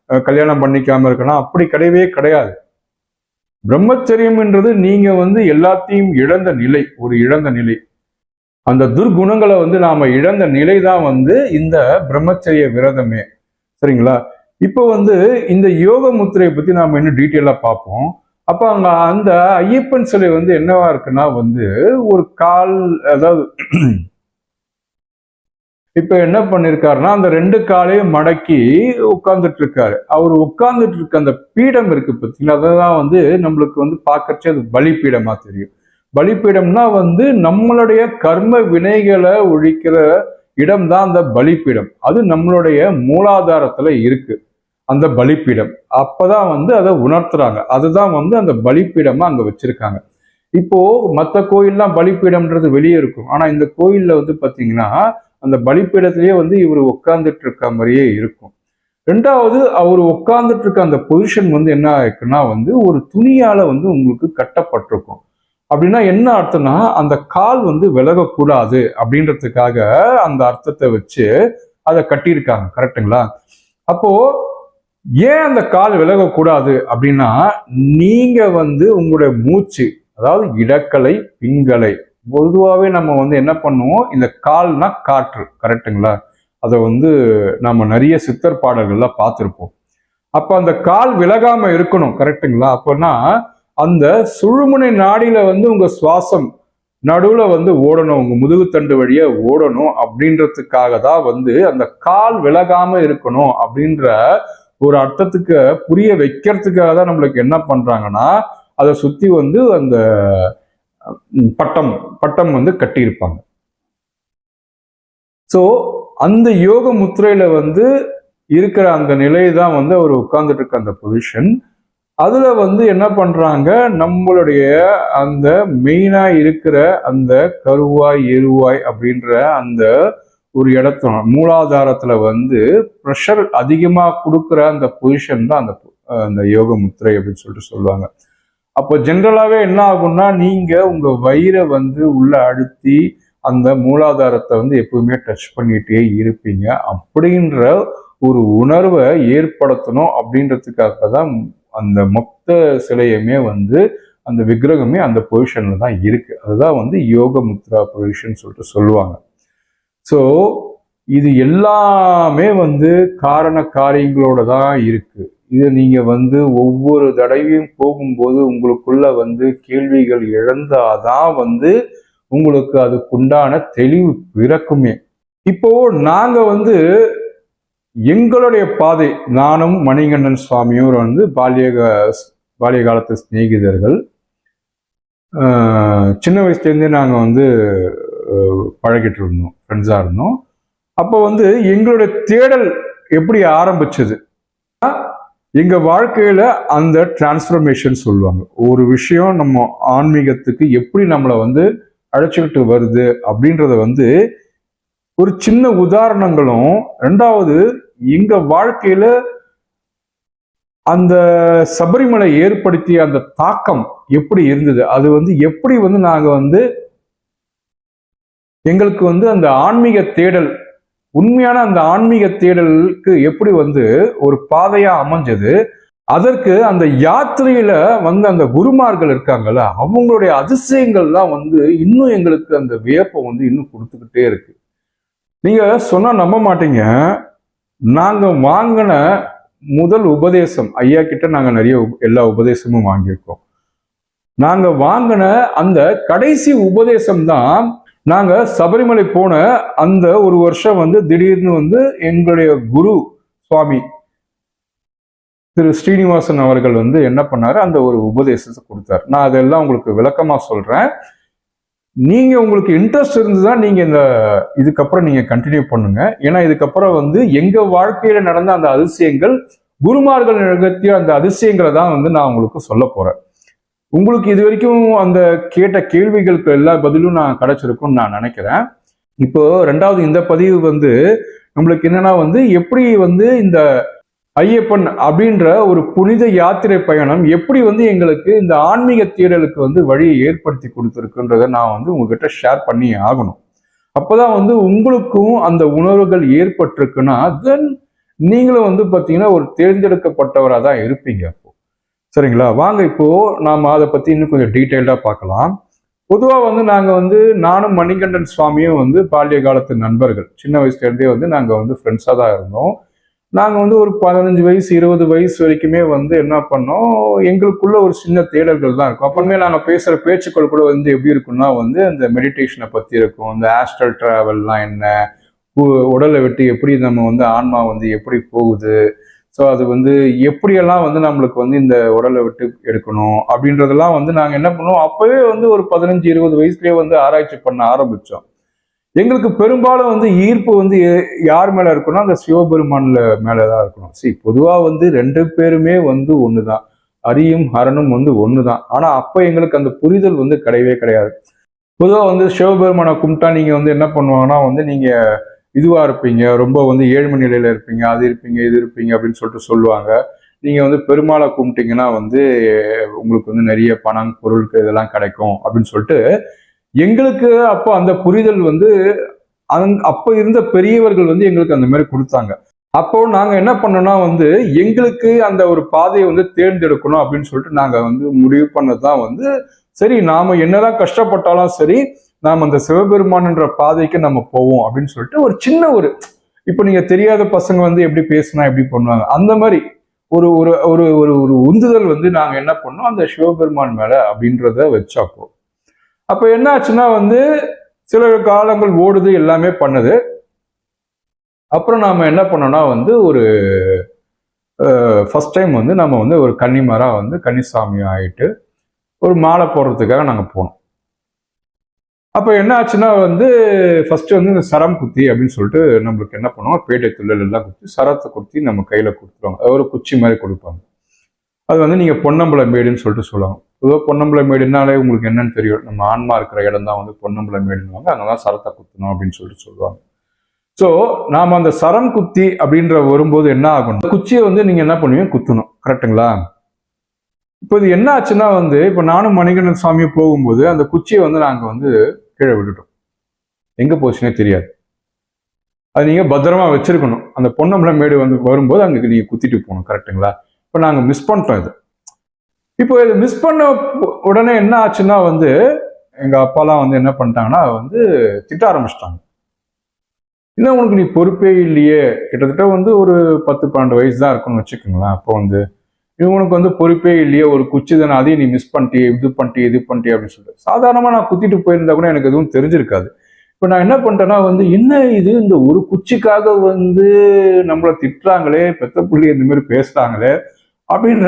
கல்யாணம் பண்ணிக்காம இருக்கணும், அப்படி கிடையவே கிடையாது. பிரம்மச்சரியம்ன்றது நீங்க வந்து எல்லாத்தையும் இழந்த நிலை, ஒரு இழந்த நிலை. அந்த துர்குணங்களை வந்து நாம இழந்த நிலை தான் வந்து இந்த பிரம்மச்சரிய விரதமே. சரிங்களா? இப்போ வந்து இந்த யோக முத்திரையை பத்தி நாம இன்னும் டீட்டெயிலா பார்ப்போம். அப்ப அங்க அந்த ஐயப்பன் சிலை வந்து என்னவா இருக்குன்னா வந்து ஒரு கால், அதாவது இப்ப என்ன பண்ணிருக்காருன்னா அந்த ரெண்டு காலையும் மடக்கி உட்கார்ந்துட்டு இருக்காரு. அவர் உட்கார்ந்துட்டு இருக்க அந்த பீடம் இருக்கு பார்த்தீங்களா, அததான் வந்து நம்மளுக்கு வந்து பார்க்கறச்சே அது பலிப்பீடமா தெரியும். பலிப்பீடம்னா வந்து நம்மளுடைய கர்ம வினைகளை ஒழிக்கிற இடம் தான் அந்த பலிப்பீடம். அது நம்மளுடைய மூலாதாரத்துல இருக்கு அந்த பலிப்பீடம். அப்பதான் வந்து அதை உணர்த்துறாங்க. அதுதான் வந்து அந்த பலிப்பீடமா அங்க வச்சிருக்காங்க. இப்போ மற்ற கோயில்லாம் பலிப்பீடம்ன்றது வெளியே இருக்கும், ஆனா இந்த கோயில்ல வந்து பாத்தீங்கன்னா அந்த பலிப்பீடத்திலேயே வந்து இவர் உட்கார்ந்துட்டு இருக்க மாதிரியே இருக்கும். ரெண்டாவது அவர் உட்கார்ந்துட்டு இருக்க அந்த பொசிஷன் வந்து என்ன ஆயிருக்குன்னா வந்து ஒரு துணியால வந்து உங்களுக்கு கட்டப்பட்டிருக்கும். அப்படின்னா என்ன அர்த்தம்னா அந்த கால் வந்து விலகக்கூடாது அப்படின்றதுக்காக அந்த அர்த்தத்தை வச்சு அதை கட்டியிருக்காங்க. கரெக்டுங்களா? அப்போ ஏன் அந்த கால் விலகக்கூடாது அப்படின்னா நீங்க வந்து உங்களுடைய மூச்சு, அதாவது இடக்கலை பிங்கலை, பொதுவாகவே நம்ம வந்து என்ன பண்ணுவோம், இந்த கால்னா காற்று. கரெக்டுங்களா? அதை வந்து நம்ம நிறைய சித்தர் பாடல்கள்ல பார்த்துருப்போம். அப்ப அந்த கால் விலகாம இருக்கணும். கரெக்டுங்களா? அப்போனா அந்த சுழுமுனை நாடியில வந்து உங்க சுவாசம் நடுவுல வந்து ஓடணும், உங்க முதுகுத்தண்டு வழியா ஓடணும் அப்படின்றதுக்காக தான் வந்து அந்த கால் விலகாம இருக்கணும் அப்படின்ற ஒரு அர்த்தத்துக்கு புரிய வைக்கிறதுக்காக தான் நம்மளுக்கு என்ன பண்றாங்கன்னா அதை சுத்தி வந்து அந்த பட்டம் பட்டம் வந்து கட்டியிருப்பாங்க. ஸோ அந்த யோக முத்திரையில வந்து இருக்கிற அந்த நிலை தான் வந்து அவர் உட்கார்ந்துட்டு இருக்க அந்த பொசிஷன். அதுல வந்து என்ன பண்றாங்க, நம்மளுடைய அந்த மெயினா இருக்கிற அந்த கருவாய் எருவாய் அப்படின்ற அந்த ஒரு இடத்துல மூலாதாரத்துல வந்து ப்ரெஷர் அதிகமா கொடுக்குற அந்த பொசிஷன் தான் அந்த அந்த யோக முத்திரை அப்படின்னு சொல்லிட்டு சொல்லுவாங்க. அப்போ ஜென்ரலாவே என்ன ஆகும்னா நீங்க உங்க வயிறை வந்து உள்ள அழுத்தி அந்த மூலாதாரத்தை வந்து எப்பவுமே டச் பண்ணிட்டே இருப்பீங்க. அப்படின்ற ஒரு உணர்வை ஏற்படுத்தணும் அப்படின்றதுக்காக தான் அந்த மொத்த சிலையுமே வந்து அந்த விக்கிரகமே அந்த பொசிஷன்ல தான் இருக்கு. அதுதான் வந்து யோக முத்ரா பொசிஷன் சொல்லிட்டு சொல்லுவாங்க. ஸோ இது எல்லாமே வந்து காரண காரியங்களோட தான் இருக்கு. இதை நீங்க வந்து ஒவ்வொரு தடவையும் போகும்போது உங்களுக்குள்ள வந்து கேள்விகள் எழுந்தாதான் வந்து உங்களுக்கு அதுக்குண்டான தெளிவு பிறக்குமே. இப்போ நாங்க வந்து எங்களுடைய பாதை, நானும் மணிகண்டன் சுவாமியும் வந்து பால்ய காலத்து சிநேகிதர்கள். சின்ன வயசுலேருந்தே நாங்கள் வந்து பழகிட்டு இருந்தோம், ஃப்ரெண்ட்ஸாக இருந்தோம். அப்போ வந்து எங்களுடைய தேடல் எப்படி ஆரம்பிச்சது, எங்க வாழ்க்கையில அந்த டிரான்ஸ்ஃபர்மேஷன் சொல்லுவாங்க. ஒரு விஷயம் நம்ம ஆன்மீகத்துக்கு எப்படி நம்மளை வந்து அழைச்சிக்கிட்டு வருது அப்படின்றத வந்து ஒரு சின்ன உதாரணங்களும், ரெண்டாவது எங்க வாழ்க்கையில அந்த சபரிமலை ஏற்படுத்திய அந்த தாக்கம் எப்படி இருந்தது, அது வந்து எப்படி வந்து நாங்க வந்து எங்களுக்கு வந்து அந்த ஆன்மீக தேடல், உண்மையான அந்த ஆன்மீக தேடலுக்கு எப்படி வந்து ஒரு பாதையா அமைஞ்சது. அதற்கு அந்த யாத்திரையில வந்து அந்த குருமார்கள் இருக்காங்கல்ல, அவங்களுடைய அதிசயங்கள்லாம் வந்து இன்னும் எங்களுக்கு அந்த வியப்பை வந்து இன்னும் கொடுத்துக்கிட்டே இருக்கு. நீங்க சொன்னா நம்ப மாட்டீங்க, நாங்க வாங்கின முதல் உபதேசம் ஐயா கிட்ட நாங்க நிறைய எல்லா உபதேசமும் வாங்கியிருக்கோம். நாங்க வாங்கின அந்த கடைசி உபதேசம் தான், நாங்க சபரிமலை போன அந்த ஒரு வருஷம் வந்து திடீர்னு வந்து எங்களுடைய குரு சுவாமி திரு ஸ்ரீனிவாசன் அவர்கள் வந்து என்ன பண்ணாரு, அந்த ஒரு உபதேசத்தை கொடுத்தாரு. நான் அதெல்லாம் உங்களுக்கு விளக்கமா சொல்றேன். நீங்க உங்களுக்கு இன்ட்ரெஸ்ட் இருந்துதான் நீங்க இந்த இதுக்கப்புறம் நீங்க கண்டினியூ பண்ணுங்க. ஏன்னா இதுக்கப்புறம் வந்து எங்க வாழ்க்கையில நடந்த அந்த அதிசயங்கள், குருமார்கள் நிகழ்த்திய அந்த அதிசயங்களை தான் வந்து நான் உங்களுக்கு சொல்ல போறேன். உங்களுக்கு இது வரைக்கும் அந்த கேட்ட கேள்விகளுக்கு எல்லா பதிலும் நான் கிடைச்சிருக்கும்னு நான் நினைக்கிறேன். இப்போ ரெண்டாவது இந்த பதிவு வந்து நம்மளுக்கு என்னன்னா வந்து எப்படி வந்து இந்த ஐயப்பன் அப்படின்ற ஒரு புனித யாத்திரை பயணம் எப்படி வந்து எங்களுக்கு இந்த ஆன்மீக தேடலுக்கு வந்து வழியை ஏற்படுத்தி கொடுத்துருக்குன்றத நான் வந்து உங்ககிட்ட ஷேர் பண்ணி ஆகணும். அப்போதான் வந்து உங்களுக்கும் அந்த உணர்வுகள் ஏற்பட்டிருக்குன்னா தென் நீங்களும் வந்து பார்த்தீங்கன்னா ஒரு தேர்ந்தெடுக்கப்பட்டவராக தான் இருப்பீங்க. அப்போ சரிங்களா, வாங்க இப்போ நாம அதை பத்தி இன்னும் கொஞ்சம் டீட்டெயில்டா பார்க்கலாம். பொதுவாக வந்து நாங்கள் வந்து நானும் மணிகண்டன் சுவாமியும் வந்து பால்ய காலத்து நண்பர்கள். சின்ன வயசுல இருந்தே வந்து நாங்கள் வந்து ஃப்ரெண்ட்ஸாக தான் இருந்தோம். நாங்கள் வந்து ஒரு 15 வயசு 20 வயசு வரைக்குமே வந்து என்ன பண்ணோம், எங்களுக்குள்ள ஒரு சின்ன தேடல்கள் தான் இருக்கும். அப்பவுமே நாங்கள் பேசுகிற பேச்சுக்கள் கூட வந்து எப்படி இருக்குன்னா வந்து அந்த மெடிடேஷனை பற்றி இருக்கும், இந்த ஆஸ்ட்ரல் டிராவல்லாம் என்ன, உடலை விட்டு எப்படி நம்ம வந்து ஆன்மா வந்து எப்படி போகுது, ஸோ அது வந்து எப்படியெல்லாம் வந்து நம்மளுக்கு வந்து இந்த உடலை விட்டு எடுக்கணும் அப்படின்றதெல்லாம் வந்து நாங்கள் என்ன பண்ணுவோம், அப்போவே வந்து ஒரு 15-20 வயசுலேயே வந்து ஆராய்ச்சி பண்ண ஆரம்பித்தோம். எங்களுக்கு பெரும்பாலும் வந்து ஈர்ப்பு வந்து யார் மேல இருக்குன்னா அந்த சிவபெருமான்ல மேலதான் இருக்கணும். சரி, பொதுவா வந்து 2 பேருமே வந்து ஒண்ணுதான், அரியும் ஹரனும் வந்து ஒண்ணுதான். ஆனா அப்ப எங்களுக்கு அந்த புரிதல் வந்து கிடையவே கிடையாது. பொதுவா வந்து சிவபெருமானை கும்பிட்டா நீங்க வந்து என்ன பண்ணுவாங்கன்னா வந்து நீங்க இதுவா இருப்பீங்க, ரொம்ப வந்து ஏழ்மை நிலையில இருப்பீங்க, அது இருப்பீங்க இது இருப்பீங்க அப்படின்னு சொல்லிட்டு சொல்லுவாங்க. நீங்க வந்து பெருமாளை கும்பிட்டீங்கன்னா வந்து உங்களுக்கு வந்து நிறைய பணம் பொருளுக்கு இதெல்லாம் கிடைக்கும் அப்படின்னு சொல்லிட்டு எங்களுக்கு அப்போ அந்த புரிதல் வந்து அப்ப இருந்த பெரியவர்கள் வந்து எங்களுக்கு அந்த மாதிரி கொடுத்தாங்க. அப்போ நாங்க என்ன பண்ணோம்னா வந்து எங்களுக்கு அந்த ஒரு பாதையை வந்து தேர்ந்தெடுக்கணும் அப்படின்னு சொல்லிட்டு நாங்க வந்து முடிவு பண்ணதுதான் வந்து சரி, நாம என்னதான் கஷ்டப்பட்டாலும் சரி நாம அந்த சிவபெருமான்ன்ற பாதைக்கு நம்ம போவோம் அப்படின்னு சொல்லிட்டு ஒரு சின்ன ஒரு, இப்போ நீங்க தெரியாத பசங்க வந்து எப்படி பேசினா எப்படி பண்ணுவாங்க அந்த மாதிரி ஒரு ஒரு ஒரு ஒரு உந்துதல் வந்து நாங்க என்ன பண்ணோம் அந்த சிவபெருமான் மேல அப்படின்றத வச்சாப்போ. அப்ப என்ன ஆச்சுன்னா வந்து சில காலங்கள் ஓடுது, எல்லாமே பண்ணுது. அப்புறம் நாம என்ன பண்ணோம்னா வந்து ஒரு ஃபர்ஸ்ட் டைம் வந்து நம்ம வந்து ஒரு கன்னிமாரா வந்து கன்னிசாமி ஆயிட்டு ஒரு மாலை போடுறதுக்காக நாங்க போனோம். அப்ப என்ன ஆச்சுன்னா வந்து ஃபர்ஸ்ட் வந்து இந்த சரம் குத்தி அப்படின்னு சொல்லிட்டு நம்மளுக்கு என்ன பண்ணுவோம், பேட்டை துள்ளல் எல்லாம் குத்தி சரத்தை குத்தி நம்ம கையில கொடுத்துருவாங்க. ஒரு குச்சி மாதிரி கொடுப்பாங்க. அது வந்து நீங்க பொன்னம்பல மேடுன்னு சொல்லிட்டு சொல்லுவாங்க. பொதுவாக பொன்னம்பல மேடுனாலே உங்களுக்கு என்னன்னு தெரியும், நம்ம ஆன்மா இருக்கிற இடம் தான் வந்து பொன்னம்பல மேடுன்னுவாங்க. அங்கதான் சரத்தை குத்தணும் அப்படின்னு சொல்லிட்டு சொல்லுவாங்க. ஸோ நாம அந்த சரம் குத்தி அப்படின்ற வரும்போது என்ன ஆகணும், குச்சியை வந்து நீங்க என்ன பண்ணுவீங்க, குத்தணும். கரெக்டுங்களா? இப்போ இது என்ன ஆச்சுன்னா வந்து இப்போ நானும் மணிகண்டன் சுவாமியும் போகும்போது அந்த குச்சியை வந்து நாங்க வந்து கீழே விட்டுட்டோம். எங்க போச்சுன்னே தெரியாது. அது நீங்க பத்திரமா வச்சிருக்கணும். அந்த பொன்னம்பல மேடு வந்து வரும்போது அங்க நீங்க குத்திட்டு போகணும். கரெக்டுங்களா? இப்போ நாங்கள் மிஸ் பண்ணிட்டோம் இது. இப்போ இது மிஸ் பண்ண உடனே என்ன ஆச்சுன்னா வந்து எங்க அப்பாலாம் வந்து என்ன பண்ணிட்டாங்கன்னா வந்து திட்ட ஆரம்பிச்சிட்டாங்க. இல்லை உனக்கு நீ பொறுப்பே இல்லையே, கிட்டத்தட்ட வந்து ஒரு 10-12 வயசு தான் இருக்குன்னு வச்சுக்கோங்களேன். அப்போ வந்து இவனுக்கு வந்து பொறுப்பே இல்லையே, ஒரு குச்சி தானே, அதையும் நீ மிஸ் பண்ணிட்டியே, இது பண்ணிட்டியே அப்படின்னு சொல்லிட்டு சாதாரணமாக நான் குத்திட்டு போயிருந்தா கூட எனக்கு எதுவும் தெரிஞ்சிருக்காது. இப்ப நான் என்ன பண்ணிட்டேன்னா வந்து, என்ன இது இந்த ஒரு குச்சிக்காக வந்து நம்மளை திட்டுறாங்களே, பெத்த புள்ளி இந்த மாதிரி பேசுறாங்களே அப்படின்ற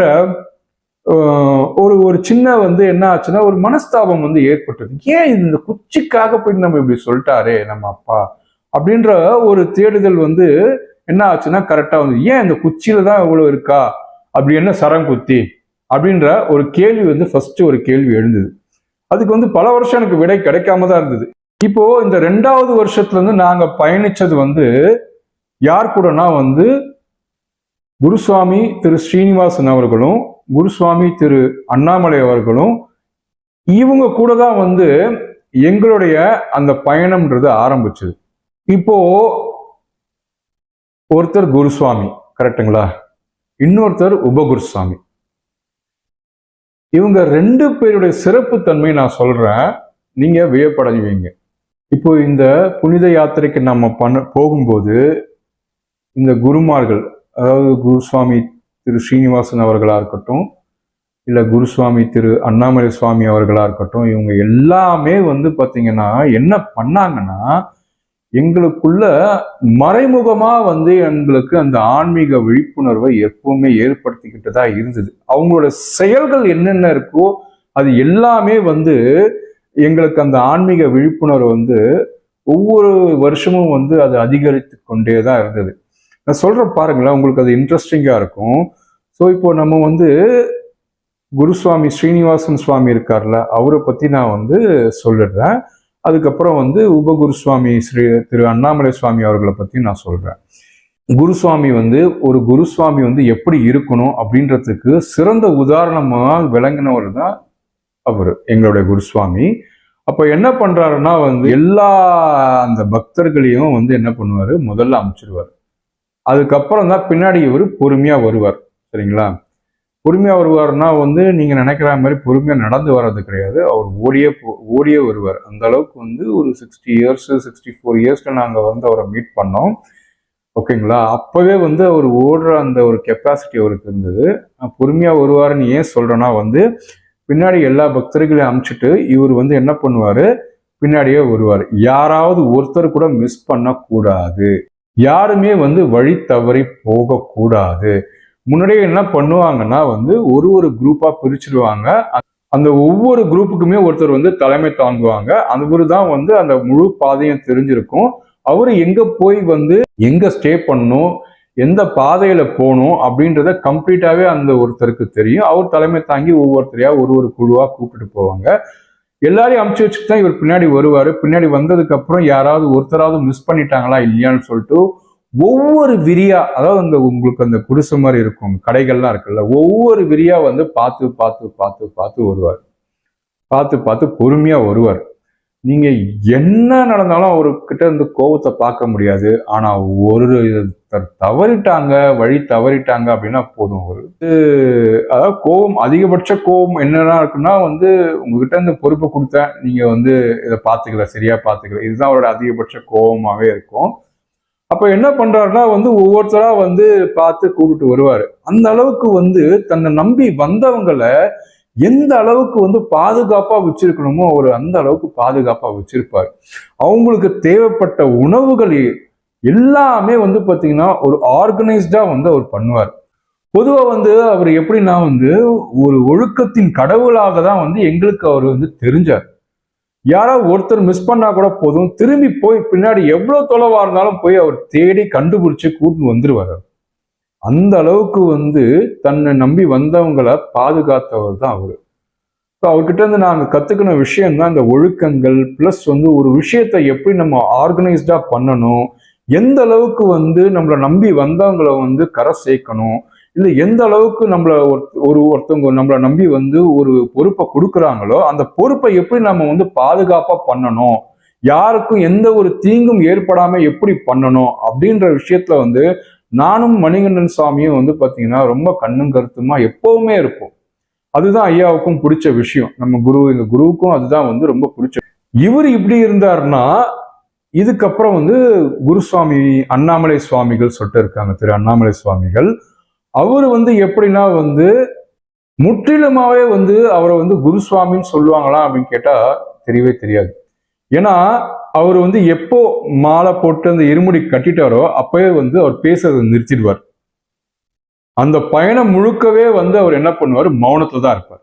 ஒரு ஒரு சின்ன வந்து என்ன ஆச்சுன்னா ஒரு மனஸ்தாபம் வந்து ஏற்பட்டது. ஏன் இது இந்த குச்சிக்காக போய் நம்ம இப்படி சொல்லிட்டாரே நம்ம அப்பா அப்படின்ற ஒரு தேடுதல் வந்து என்ன ஆச்சுன்னா கரெக்டா வந்து, ஏன் இந்த குச்சியில தான் இவ்வளவு இருக்கா, அப்படி என்ன சரம் குத்தி அப்படின்ற ஒரு கேள்வி வந்து ஃபர்ஸ்ட் ஒரு கேள்வி எழுந்தது. அதுக்கு வந்து பல வருஷம் எனக்கு விடை கிடைக்காம தான் இருந்தது. இப்போ இந்த 2வது வருஷத்துல இருந்து நாங்க பயணிச்சது வந்து யார் கூடனா வந்து குருசுவாமி திரு ஸ்ரீனிவாசன் அவர்களும் குருசுவாமி திரு அண்ணாமலை அவர்களும் இவங்க கூட தான் வந்து எங்களுடைய அந்த பயணம்ன்றது ஆரம்பிச்சது. இப்போ ஒருத்தர் குருசுவாமி கரெக்டுங்களா, இன்னொருத்தர் உபகுருசுவாமி. இவங்க 2 பேருடைய சிறப்பு தன்மை நான் சொல்றேன், நீங்க வியப்படைவீங்க. இப்போ இந்த புனித யாத்திரைக்கு நம்ம போகும்போது இந்த குருமார்கள், அதாவது குருசுவாமி திரு ஸ்ரீனிவாசன் அவர்களா இருக்கட்டும், இல்ல குருசுவாமி திரு அண்ணாமலை சுவாமி அவர்களா இருக்கட்டும், இவங்க எல்லாமே வந்து பாத்தீங்கன்னா என்ன பண்ணாங்கன்னா, எங்களுக்குள்ள மறைமுகமா வந்து எங்களுக்கு அந்த ஆன்மீக விழிப்புணர்வை எப்பவுமே ஏற்படுத்திக்கிட்டு தான் இருந்தது. அவங்களோட செயல்கள் என்னென்ன இருக்கோ அது எல்லாமே வந்து எங்களுக்கு அந்த ஆன்மீக விழிப்புணர்வு வந்து ஒவ்வொரு வருஷமும் வந்து அது அதிகரித்து கொண்டே தான் இருந்தது. நான் சொல்றேன் பாருங்களேன், உங்களுக்கு அது இன்ட்ரெஸ்டிங்கா இருக்கும். ஸோ இப்போ நம்ம வந்து குருசுவாமி ஸ்ரீனிவாசன் சுவாமி இருக்கார்ல, அவரை பத்தி நான் வந்து சொல்லிடுறேன். அதுக்கப்புறம் வந்து உபகுருசுவாமி திரு அண்ணாமலை சுவாமி அவர்களை பத்தி நான் சொல்றேன். குருசுவாமி வந்து ஒரு குருசுவாமி வந்து எப்படி இருக்கணும் அப்படின்றதுக்கு சிறந்த உதாரணமா விளங்கினவர் தான் அவர், எங்களுடைய குருசுவாமி. அப்ப என்ன பண்றாருன்னா வந்து எல்லா அந்த பக்தர்களையும் வந்து என்ன பண்ணுவாரு, முதல்ல அனுப்பிச்சிடுவார். அதுக்கப்புறம் தான் பின்னாடி இவர் பொறுமையா வருவார். சரிங்களா, பொறுமையா வருவார்னா வந்து நீங்க நினைக்கிற மாதிரி பொறுமையா நடந்து வர்றது கிடையாது. அவர் ஓடியே வருவார். அந்த அளவுக்கு வந்து ஒரு 60 இயர்ஸ் 64 இயர்ஸ்ல நாங்க வந்து அவரை மீட் பண்ணோம். ஓகேங்களா, அப்பவே வந்து அவர் ஓடுற அந்த ஒரு கெப்பாசிட்டி அவருக்கு இருந்தது. பொறுமையா வருவாருன்னு ஏன் சொல்றேன்னா வந்து, பின்னாடி எல்லா பக்தர்களையும் அனுப்பிச்சிட்டு இவர் வந்து என்ன பண்ணுவாரு, பின்னாடியே வருவார். யாராவது ஒருத்தர் கூட மிஸ் பண்ணக்கூடாது, யாருமே வந்து வழி தவறி போகக்கூடாது. முன்னாடியே என்ன பண்ணுவாங்கன்னா வந்து ஒரு குரூப்பா பிரிச்சிருவாங்க. அந்த ஒவ்வொரு குரூப்புக்குமே ஒருத்தர் வந்து தலைமை தாங்குவாங்க. அவரு தான் வந்து அந்த முழு பாதையும் தெரிஞ்சிருக்கும். அவரு எங்க போய் வந்து எங்க ஸ்டே பண்ணணும், எந்த பாதையில போகணும் அப்படின்றத கம்ப்ளீட்டாவே அந்த ஒருத்தருக்கு தெரியும். அவர் தலைமை தாங்கி ஒவ்வொருத்தரையா ஒரு குழுவா கூப்பிட்டு போவாங்க. எல்லாரையும் அமுச்சு வச்சுட்டு தான் இவர் பின்னாடி வருவாரு. பின்னாடி வந்ததுக்கு அப்புறம் யாராவது ஒருத்தராவது மிஸ் பண்ணிட்டாங்களா இல்லையான்னு சொல்லிட்டு ஒவ்வொரு விரியா, அதாவது அந்த உங்களுக்கு அந்த குடிசை மாதிரி இருக்கும் கடைகள்லாம் இருக்குல்ல, ஒவ்வொரு விரியா வந்து பார்த்து பார்த்து பார்த்து பார்த்து வருவார். பார்த்து பொறுமையா வருவார். நீங்க என்ன நடந்தாலும் அவர்கிட்ட இருந்து கோபத்தை பார்க்க முடியாது. ஆனா தவறிட்டாங்க, வழி தவறிட்டாங்க அப்படின்னா போதும். அதாவது கோபம், அதிகபட்ச கோபம் என்னெல்லாம் இருக்குன்னா வந்து, உங்ககிட்ட இந்த பொறுப்பை கொடுத்தேன், நீங்க வந்து இதை பார்த்துக்கல, சரியா பார்த்துக்கல, இதுதான் அவரோட அதிகபட்ச கோபமாவே இருக்கும். அப்ப என்ன பண்றாருன்னா வந்து ஒவ்வொருத்தரா வந்து பார்த்து கூப்பிட்டு வருவாரு. அந்த அளவுக்கு வந்து தன்னை நம்பி வந்தவங்களை எந்த அளவுக்கு வந்து பாதுகாப்பா வச்சிருக்கணுமோ அவர் அந்த அளவுக்கு பாதுகாப்பா வச்சிருப்பாரு. அவங்களுக்கு தேவைப்பட்ட உணவுகள் எல்லாமே வந்து பாத்தீங்கன்னா ஒரு ஆர்கனைஸ்டா வந்து அவர் பண்ணுவார். பொதுவா வந்து அவர் எப்படின்னா வந்து ஒரு ஒழுக்கத்தின் கடவுளாக தான் வந்து எங்களுக்கு அவர் வந்து தெரிஞ்சார். யாராவது ஒருத்தர் மிஸ் பண்ணா கூட போதும், திரும்பி போய் பின்னாடி எவ்வளவு தொலைவா இருந்தாலும் போய் அவர் தேடி கண்டுபிடிச்சு கூட்டு வந்துருவார். அந்த அளவுக்கு வந்து தன்னை நம்பி வந்தவங்களை பாதுகாத்தவர் தான் அவரு. அவர்கிட்ட இருந்து நாங்க கத்துக்கின விஷயம் தான் இந்த ஒழுக்கங்கள், பிளஸ் வந்து ஒரு விஷயத்தை எப்படி நம்ம ஆர்கனைஸ்டா பண்ணணும், எந்த அளவுக்கு வந்து நம்மளை நம்பி வந்தவங்களை வந்து கரை சேர்க்கணும், இல்லை எந்த அளவுக்கு நம்மளை ஒருத்தவங்க நம்மளை நம்பி வந்து ஒரு பொறுப்பை கொடுக்குறாங்களோ அந்த பொறுப்பை எப்படி நம்ம வந்து பாதுகாப்பா பண்ணணும், யாருக்கும் எந்த ஒரு தீங்கும் ஏற்படாம எப்படி பண்ணணும் அப்படின்ற விஷயத்துல வந்து நானும் மணிகண்டன் சுவாமியும் வந்து பாத்தீங்கன்னா ரொம்ப கண்ணும் கருத்துமா எப்பவுமே இருப்போம். அதுதான் ஐயாவுக்கும் பிடிச்ச விஷயம். நம்ம எங்க குருவுக்கும் அதுதான் வந்து ரொம்ப பிடிச்ச. இவர் இப்படி இருந்தாருன்னா இதுக்கப்புறம் வந்து குருசுவாமி அண்ணாமலை சுவாமிகள் சொல்லிட்டு இருக்காங்க, திரு அண்ணாமலை சுவாமிகள். அவரு வந்து எப்படின்னா வந்து முற்றிலுமாவே வந்து அவரை வந்து குருசுவாமின்னு சொல்லுவாங்களா அப்படின்னு கேட்டா தெரியவே தெரியாது. ஏன்னா அவர் வந்து எப்போ மாலை போட்டு அந்த இருமுடி கட்டிட்டாரோ அப்பவே வந்து அவர் பேசுறதை நிறுத்திடுவார். அந்த பயணம் முழுக்கவே வந்து அவர் என்ன பண்ணுவார், மௌனத்துல தான் இருப்பார்.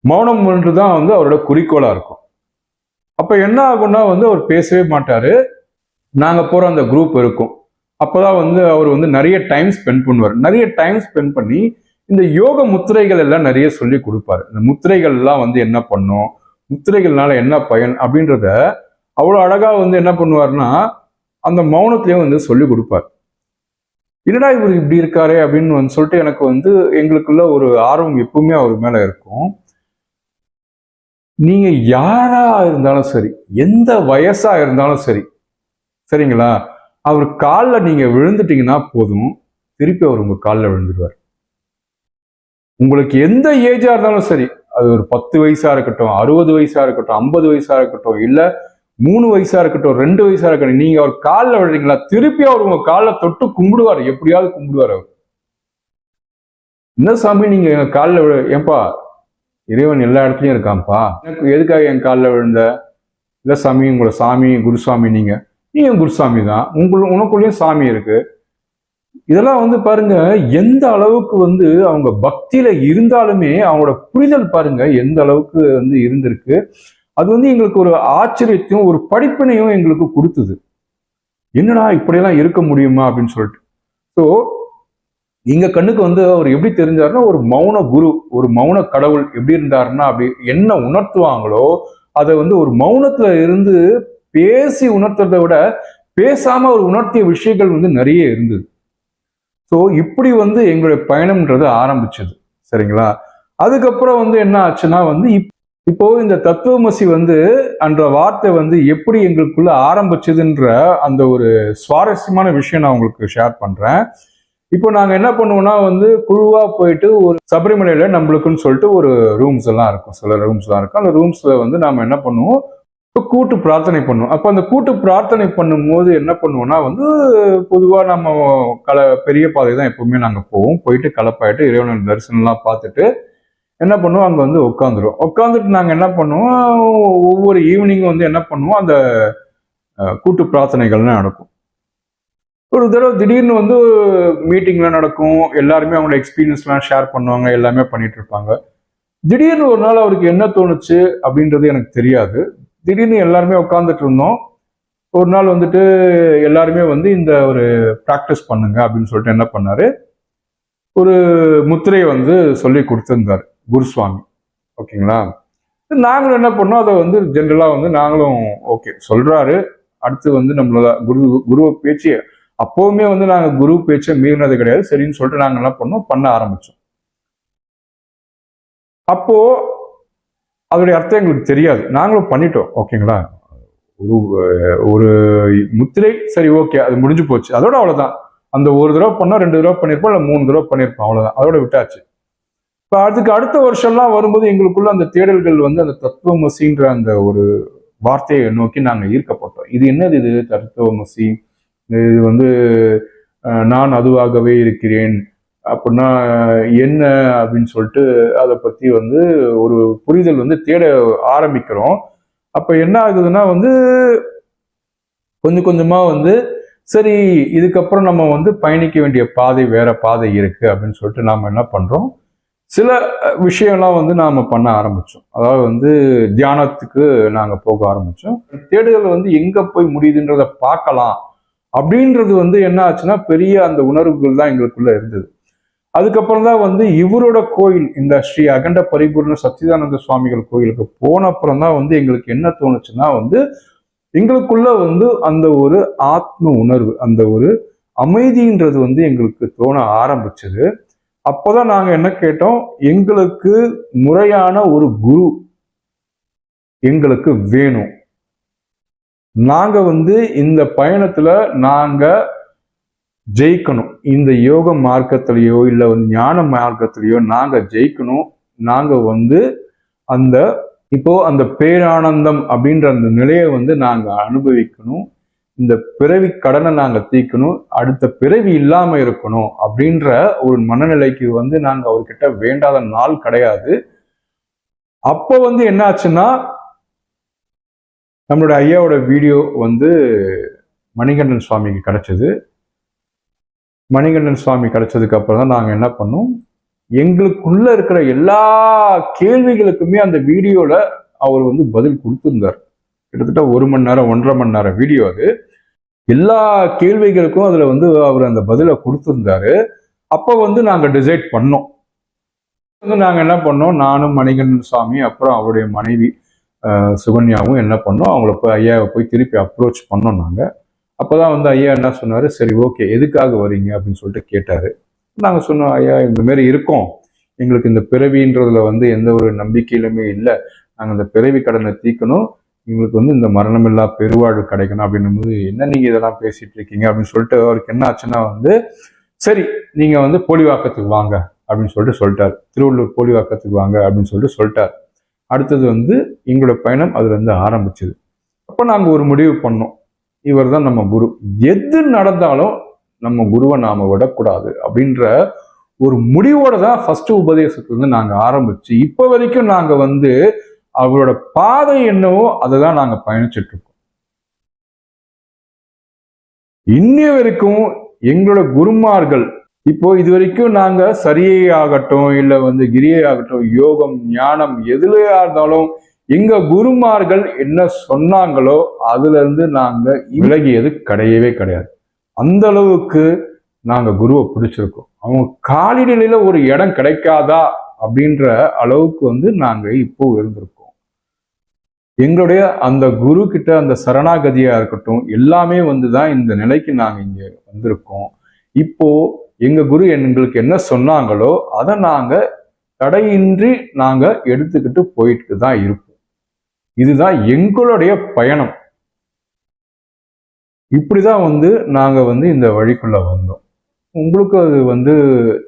மௌனம் ஒன்றுதான் வந்து அவரோட குறிக்கோளா இருக்கும். அப்ப என்ன ஆகும்னா வந்து அவர் பேசவே மாட்டாரு. நாங்க போற அந்த குரூப் இருக்கும். அப்பதான் வந்து அவர் வந்து நிறைய டைம் ஸ்பெண்ட் பண்ணுவார். நிறைய டைம் ஸ்பெண்ட் பண்ணி இந்த யோக முத்திரைகள் எல்லாம் நிறைய சொல்லி கொடுப்பாரு. இந்த முத்திரைகள் எல்லாம் வந்து என்ன பண்ணும், முத்திரைகள்னால என்ன பயன் அப்படின்றத அவ்வளவு அழகா வந்து என்ன பண்ணுவார்னா அந்த மௌனத்திலேயே வந்து சொல்லி கொடுப்பார். என்னடா இவர் இப்படி இருக்காரு அப்படின்னு வந்து சொல்லிட்டு எனக்கு வந்து எங்களுக்குள்ள ஒரு ஆர்வம் எப்பவுமே அவர் மேல இருக்கும். நீங்க யாரா இருந்தாலும் சரி, எந்த வயசா இருந்தாலும் சரி, சரிங்களா, அவர் காலில் நீங்க விழுந்துட்டீங்கன்னா போதும், திருப்பி அவர் உங்க காலில் விழுந்துடுவார். உங்களுக்கு எந்த ஏஜா இருந்தாலும் சரி, அது ஒரு 10 வயசா இருக்கட்டும், 60 வயசா இருக்கட்டும், 50 வயசா இருக்கட்டும், இல்ல 3 வயசா இருக்கட்டும், 2 வயசா இருக்கட்டும், நீங்க அவர் காலில் விழுறீங்களா, திருப்பி அவர் உங்க காலில் தொட்டு கும்பிடுவார். எப்படியாவது கும்பிடுவார் அவர். என்ன சாமி நீங்க எங்க காலில் விழு, ஏன்பா இறைவன் எல்லா இடத்துலயும் இருக்கான்ப்பா, எனக்கு எதுக்காக என் காலில் விழுந்த? இல்ல சாமி, உங்களோட சாமி குருசாமி, நீங்க குருசாமி தான், உனக்குள்ளேயும் சாமி இருக்கு. இதெல்லாம் வந்து பாருங்க எந்த அளவுக்கு வந்து அவங்க பக்தியில இருந்தாலுமே அவங்களோட புரிதல் பாருங்க எந்த அளவுக்கு வந்து இருந்திருக்கு. அது வந்து எங்களுக்கு ஒரு ஆச்சரியத்தையும் ஒரு படிப்பினையும் எங்களுக்கு கொடுத்தது. என்னடா இப்படியெல்லாம் இருக்க முடியுமா அப்படின்னு சொல்லிட்டு. ஸோ எங்க கண்ணுக்கு வந்து அவர் எப்படி தெரிஞ்சாருன்னா ஒரு மௌன குரு, ஒரு மௌன கடவுள் எப்படி இருந்தாருன்னா அப்படி என்ன உணர்த்துவாங்களோ அதை வந்து ஒரு மௌனத்துல இருந்து பேசி உணர்த்துறதை விட பேசாம ஒரு உணர்த்திய விஷயங்கள் வந்து நிறைய இருந்தது. ஸோ இப்படி வந்து எங்களுடைய பயணம்ன்றது ஆரம்பிச்சது. சரிங்களா, அதுக்கப்புறம் வந்து என்ன ஆச்சுன்னா வந்து இப்போ இந்த தத்துவமசி வந்து என்ற வார்த்தை வந்து எப்படி எங்களுக்குள்ள ஆரம்பிச்சதுன்ற அந்த ஒரு சுவாரஸ்யமான விஷயம் நான் உங்களுக்கு ஷேர் பண்றேன். இப்போ நாங்க என்ன பண்ணுவோம்னா வந்து குழுவா போயிட்டு ஒரு சபரிமலையில நம்மளுக்குன்னு சொல்லிட்டு ஒரு ரூம்ஸ் எல்லாம் இருக்கும், சில ரூம்ஸ் எல்லாம் இருக்கும். அந்த ரூம்ஸ்ல வந்து நாம என்ன பண்ணுவோம், கூட்டு பிரார்த்தனை பண்ணுவோம். அப்ப அந்த கூட்டு பிரார்த்தனை பண்ணும்போது என்ன பண்ணுவோம்னா வந்து பொதுவா நம்ம பெரிய பாதை தான் எப்பவுமே நாங்க போவோம். போயிட்டு கலப்பாயிட்டு இறைவனோட தரிசனம்லாம் பார்த்துட்டு என்ன பண்ணுவோம், அங்க வந்து உட்காந்துட்டு நாங்க என்ன பண்ணுவோம், ஒவ்வொரு ஈவினிங்கும் வந்து என்ன பண்ணுவோம், அந்த கூட்டு பிரார்த்தனைகள்லாம் நடக்கும். ஒரு தடவை திடீர்னு வந்து மீட்டிங்லாம் நடக்கும், எல்லாருமே அவங்களோட எக்ஸ்பீரியன்ஸ்லாம் ஷேர் பண்ணுவாங்க, எல்லாமே பண்ணிட்டு இருப்பாங்க. திடீர்னு ஒரு நாள் அவருக்கு என்ன தோணுச்சு அப்படின்றது எனக்கு தெரியாது. திடீர்னு எல்லாருமே உட்காந்துட்டு இருந்தோம். ஒரு நாள் வந்துட்டு எல்லாருமே வந்து இந்த ஒரு ப்ராக்டிஸ் பண்ணுங்க அப்படின்னு சொல்லிட்டு என்ன பண்ணாரு, ஒரு முத்திரையை வந்து சொல்லி கொடுத்திருந்தாரு குருசுவாமி. ஓகேங்களா, நாங்களும் என்ன பண்ணோம், அதை வந்து ஜென்ரலா வந்து நாங்களும் ஓகே சொல்றாரு, அடுத்து வந்து நம்மளோட குரு பேச்சு அப்பவுமே வந்து நாங்க குரு பேச்சை மீறினது கிடையாது. சரின்னு சொல்லிட்டு நாங்க என்ன பண்ணோம், பண்ண ஆரம்பிச்சோம். அப்போ அதோடைய அர்த்தம் எங்களுக்கு தெரியாது, நாங்களும் பண்ணிட்டோம். ஓகேங்களா, ஒரு ஒரு முத்திரை சரி ஓகே அது முடிஞ்சு போச்சு, அதோட அவ்வளவுதான். அந்த ஒரு தடவை பண்ணா 2 தடவை பண்ணிருப்போம், இல்ல 3 தடவை பண்ணிருப்போம், அவ்வளவுதான், அதோட விட்டாச்சு. இப்ப அதுக்கு அடுத்த வருஷம்லாம் வரும்போது எங்களுக்குள்ள அந்த தேடல்கள் வந்து அந்த தத்துவமசின்ற அந்த ஒரு வார்த்தையை நோக்கி நாங்க ஈர்க்கப்பட்டோம். இது என்னது, இது தத்துவமசி, இது வந்து நான் அதுவாகவே இருக்கிறேன் அப்படின்னா என்ன அப்படின்னு சொல்லிட்டு அதை பத்தி வந்து ஒரு புரிதல் வந்து தேட ஆரம்பிக்கிறோம். அப்ப என்ன ஆகுதுன்னா வந்து கொஞ்சம் கொஞ்சமா வந்து சரி இதுக்கப்புறம் நம்ம வந்து பயணிக்க வேண்டிய பாதை வேற பாதை இருக்கு அப்படின்னு சொல்லிட்டு நாம என்ன பண்றோம், சில விஷயம்லாம் வந்து நாம பண்ண ஆரம்பிச்சோம். அதாவது வந்து தியானத்துக்கு நாங்க போக ஆரம்பிச்சோம். தேடுதல் வந்து எங்க போய் முடியுதுன்றத பார்க்கலாம் அப்படின்றது வந்து என்ன ஆச்சுன்னா பெரிய அந்த உணர்வுகள் தான் எங்களுக்குள்ள இருந்தது. அதுக்கப்புறம் தான் வந்து இவரோட கோயில், இந்த ஸ்ரீ அகண்ட பரிபூர்ண சச்சிதானந்த சுவாமிகள் கோயிலுக்கு போன அப்புறம் தான் வந்து எங்களுக்கு என்ன தோணுச்சுன்னா வந்து எங்களுக்குள்ள வந்து அந்த ஒரு ஆத்ம உணர்வு, அந்த ஒரு அமைதின்றது வந்து எங்களுக்கு தோண ஆரம்பிச்சது. அப்போதான் நாங்க என்ன கேட்டோம், எங்களுக்கு முறையான ஒரு குரு எங்களுக்கு வேணும். நாங்க வந்து இந்த பயணத்துல நாங்க ஜெயிக்கணும், இந்த யோக மார்க்கத்திலேயோ இல்ல வந்து ஞான மார்க்கத்திலேயோ நாங்க ஜெயிக்கணும். நாங்க வந்து அந்த இப்போ அந்த பேரானந்தம் அப்படின்ற அந்த நிலையை வந்து நாங்க அனுபவிக்கணும். இந்த பிறவி கடனை நாங்க தீர்க்கணும், அடுத்த பிறவி இல்லாம இருக்கணும் அப்படின்ற ஒரு மனநிலைக்கு வந்து நாங்க அவர்கிட்ட வேண்டாத நாள் கிடையாது. அப்போ வந்து என்ன ஆச்சுன்னா நம்மளோட ஐயாவோட வீடியோ வந்து மணிகண்டன் சுவாமிக்கு கிடைச்சது. மணிகண்டன் சுவாமி கிடைச்சதுக்கு அப்புறம் தான் நாங்கள் என்ன பண்ணோம், எங்களுக்குள்ள இருக்கிற எல்லா கேள்விகளுக்குமே அந்த வீடியோல அவர் வந்து பதில் கொடுத்திருந்தார். கிட்டத்தட்ட 1 மணி நேரம் 1.5 மணி நேரம் வீடியோ அது. எல்லா கேள்விகளுக்கும் அதுல வந்து அவர் அந்த பதிலை கொடுத்திருந்தாரு. அப்போ வந்து நாங்க டிசைட் பண்ணோம். நாங்க என்ன பண்ணோம், நானும் மணிகண்டன் சுவாமி அப்புறம் அவருடைய மனைவி சுகன்யாவும் என்ன பண்ணோம், அவங்கள போய் ஐயாவை போய் திருப்பி அப்ரோச் பண்ணோம் நாங்க. அப்போதான் வந்து ஐயா என்ன சொன்னாரு, சரி ஓகே எதுக்காக வரீங்க அப்படின்னு சொல்லிட்டு கேட்டாரு. நாங்க சொன்னோம், ஐயா இந்த மாதிரி இருக்கோம், எங்களுக்கு இந்த பிறவின்றதுல வந்து எந்த ஒரு நம்பிக்கையிலுமே இல்லை, நாங்க இந்த பிறவி கடனை தீர்க்கணும், எங்களுக்கு வந்து இந்த மரணமில்லா பெருவாழ்வு கிடைக்கணும் அப்படின்னும் போது, என்ன நீங்க இதெல்லாம் பேசிட்டு இருக்கீங்க அப்படின்னு சொல்லிட்டு அவருக்கு என்ன ஆச்சுன்னா வந்து, சரி நீங்க வந்து போலிவாக்கத்துக்கு வாங்க அப்படின்னு சொல்லிட்டாரு. திருவள்ளூர் போலிவாக்கத்துக்கு வாங்க அப்படின்னு சொல்லிட்டாரு. அடுத்தது வந்து எங்களோட பயணம் அதுல இருந்து ஆரம்பிச்சது. அப்ப நாங்க ஒரு முடிவு பண்ணோம், இவர் தான் நம்ம குரு, எது நடந்தாலும் நம்ம குருவை நாம விடக்கூடாது அப்படின்ற ஒரு முடிவோட தான் ஃபர்ஸ்ட் உபதேசத்துல இருந்து நாங்க ஆரம்பிச்சு இப்ப வரைக்கும் நாங்க வந்து அவரோட பாதை என்னவோ அதை தான் நாங்க பயணிச்சுட்டு இருக்கோம். இன்னைய வரைக்கும் எங்களோட குருமார்கள் இப்போ இது வரைக்கும் நாங்க சரியை ஆகட்டும் இல்ல வந்து கிரியை ஆகட்டும், யோகம் ஞானம் எதுலையா இருந்தாலும் எங்க குருமார்கள் என்ன சொன்னாங்களோ அதுல இருந்து நாங்க விலகியது கிடையவே கிடையாது. அந்த அளவுக்கு நாங்க குருவை பிடிச்சிருக்கோம். அவங்க காலநிலையில ஒரு இடம் கிடைக்காதா அப்படின்ற அளவுக்கு வந்து நாங்க இப்போ இருந்திருக்கோம். எங்களுடைய அந்த குரு கிட்ட அந்த சரணாகதியா இருக்கட்டும் எல்லாமே வந்துதான் இந்த நிலைக்கு நாங்க இங்க வந்திருக்கோம். இப்போ எங்க குரு எங்களுக்கு என்ன சொன்னாங்களோ அதை நாங்க தடையின்றி நாங்க எடுத்துக்கிட்டு போயிட்டு தான் இருப்போம். இதுதான் எங்களுடைய பயணம். இப்படிதான் வந்து நாங்க வந்து இந்த வழிக்குள்ள வந்தோம். உங்களுக்கு அது வந்து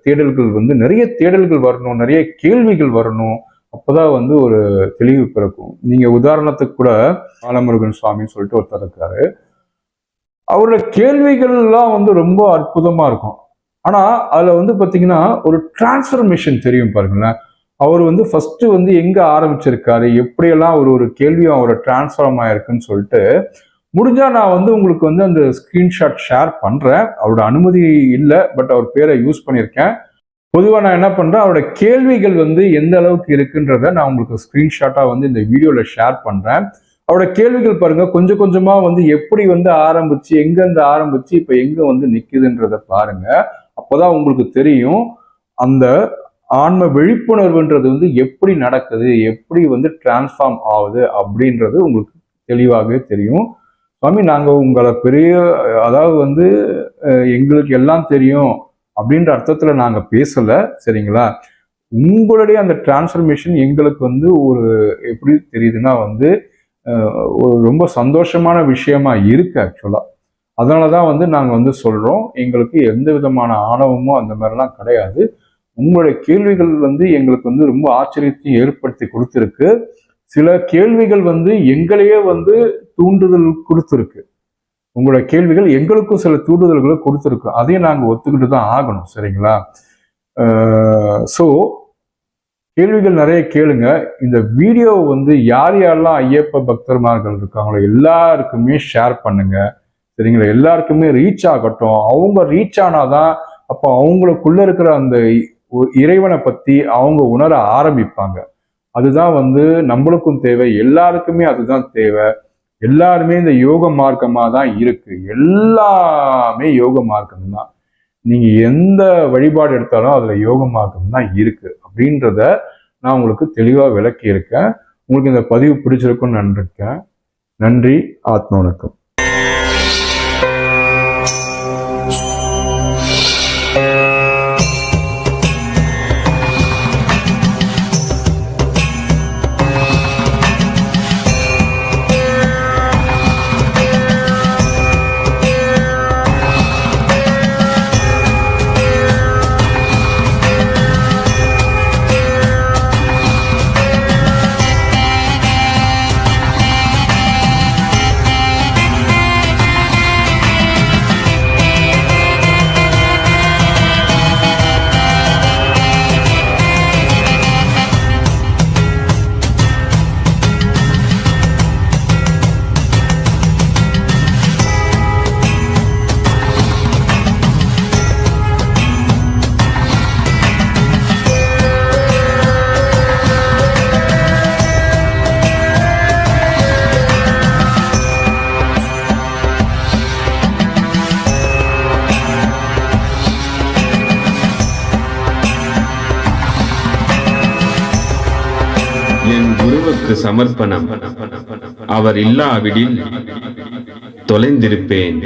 தேடல்கள் வந்து நிறைய தேடல்கள் வரணும், நிறைய கேள்விகள் வரணும், அப்போதான் வந்து ஒரு தெளிவு பிறக்கும். நீங்க உதாரணத்துக்கு கூட பாலமுருகன் சுவாமின்னு சொல்லிட்டு ஒருத்தர் இருக்காரு. அவரோட கேள்விகள்லாம் வந்து ரொம்ப அற்புதமா இருக்கும். ஆனா அதுல வந்து பாத்தீங்கன்னா ஒரு டிரான்ஸ்ஃபர்மேஷன் தெரியும் பாருங்களேன். அவர் வந்து ஃபர்ஸ்ட் வந்து எங்க ஆரம்பிச்சிருக்காரு, எப்படியெல்லாம் ஒரு கேள்வியும் அவரோட டிரான்ஸ்ஃபார்ம் ஆயிருக்குன்னு சொல்லிட்டு முடிஞ்சா நான் வந்து உங்களுக்கு வந்து அந்த ஸ்கிரீன்ஷாட் ஷேர் பண்றேன். அவரோட அனுமதி இல்லை, பட் அவர் பேரை யூஸ் பண்ணியிருக்கேன். பொதுவாக நான் என்ன பண்றேன், அவரோட கேள்விகள் வந்து எந்த அளவுக்கு இருக்குன்றத நான் உங்களுக்கு ஸ்கிரீன்ஷாட்டா வந்து இந்த வீடியோல ஷேர் பண்றேன். அவரோட கேள்விகள் பாருங்க, கொஞ்சம் கொஞ்சமா வந்து எப்படி வந்து ஆரம்பிச்சு எங்க இருந்து ஆரம்பிச்சு இப்ப எங்க வந்து நிக்குதுன்றத பாருங்க. அப்போதான் உங்களுக்கு தெரியும் அந்த ஆன்ம விழிப்புணர்வுன்றது வந்து எப்படி நடக்குது, எப்படி வந்து டிரான்ஸ்ஃபார்ம் ஆகுது அப்படின்றது உங்களுக்கு தெளிவாகவே தெரியும். சுவாமி நாங்க உங்களை பெரிய அதாவது வந்து எங்களுக்கு எல்லாம் தெரியும் அப்படின்ற அர்த்தத்துல நாங்க பேசல, சரிங்களா? உங்களுடைய அந்த டிரான்ஸ்ஃபர்மேஷன் எங்களுக்கு வந்து ஒரு எப்படி தெரியுதுன்னா வந்து ஒரு ரொம்ப சந்தோஷமான விஷயமா இருக்கு ஆக்சுவலா. அதனாலதான் வந்து நாங்க வந்து சொல்றோம், எங்களுக்கு எந்த விதமான ஆணவமும் அந்த மாதிரிலாம் கிடையாது. உங்களுடைய கேள்விகள் வந்து எங்களுக்கு வந்து ரொம்ப ஆச்சரியத்தையும் ஏற்படுத்தி கொடுத்துருக்கு. சில கேள்விகள் வந்து எங்களையே வந்து தூண்டுதல் கொடுத்துருக்கு. உங்களோட கேள்விகள் எங்களுக்கும் சில தூண்டுதல்களை கொடுத்துருக்கு. அதையும் நாங்கள் ஒத்துக்கிட்டு தான் ஆகணும், சரிங்களா? ஸோ கேள்விகள் நிறைய கேளுங்க. இந்த வீடியோ வந்து யார் யாரெல்லாம் ஐயப்ப பக்தர்மார்கள் இருக்காங்களோ எல்லாருக்குமே ஷேர் பண்ணுங்க, சரிங்களா? எல்லாருக்குமே ரீச் ஆகட்டும். அவங்க ரீச் ஆனாதான் அப்போ அவங்களுக்குள்ள இருக்கிற அந்த இறைவனை பத்தி அவங்க உணர ஆரம்பிப்பாங்க. அதுதான் வந்து நம்மளுக்கும் தேவை, எல்லாருக்குமே அதுதான் தேவை. எல்லாருமே இந்த யோக மார்க்கமா தான் இருக்கு, எல்லாமே யோக மார்க்கம் தான். நீங்க எந்த வழிபாடு எடுத்தாலும் அதுல யோக மார்க்கம் தான் இருக்கு அப்படின்றத நான் உங்களுக்கு தெளிவா விளக்கி இருக்கேன். உங்களுக்கு இந்த பதிவு பிடிச்சிருக்குன்னு நினைக்கிறேன். நன்றி. ஆத்ம வணக்கம். பிரபுவுக்கு சமர்ப்பணம். அவர் இல்லாவிடில் தொலைந்திருப்பேன்.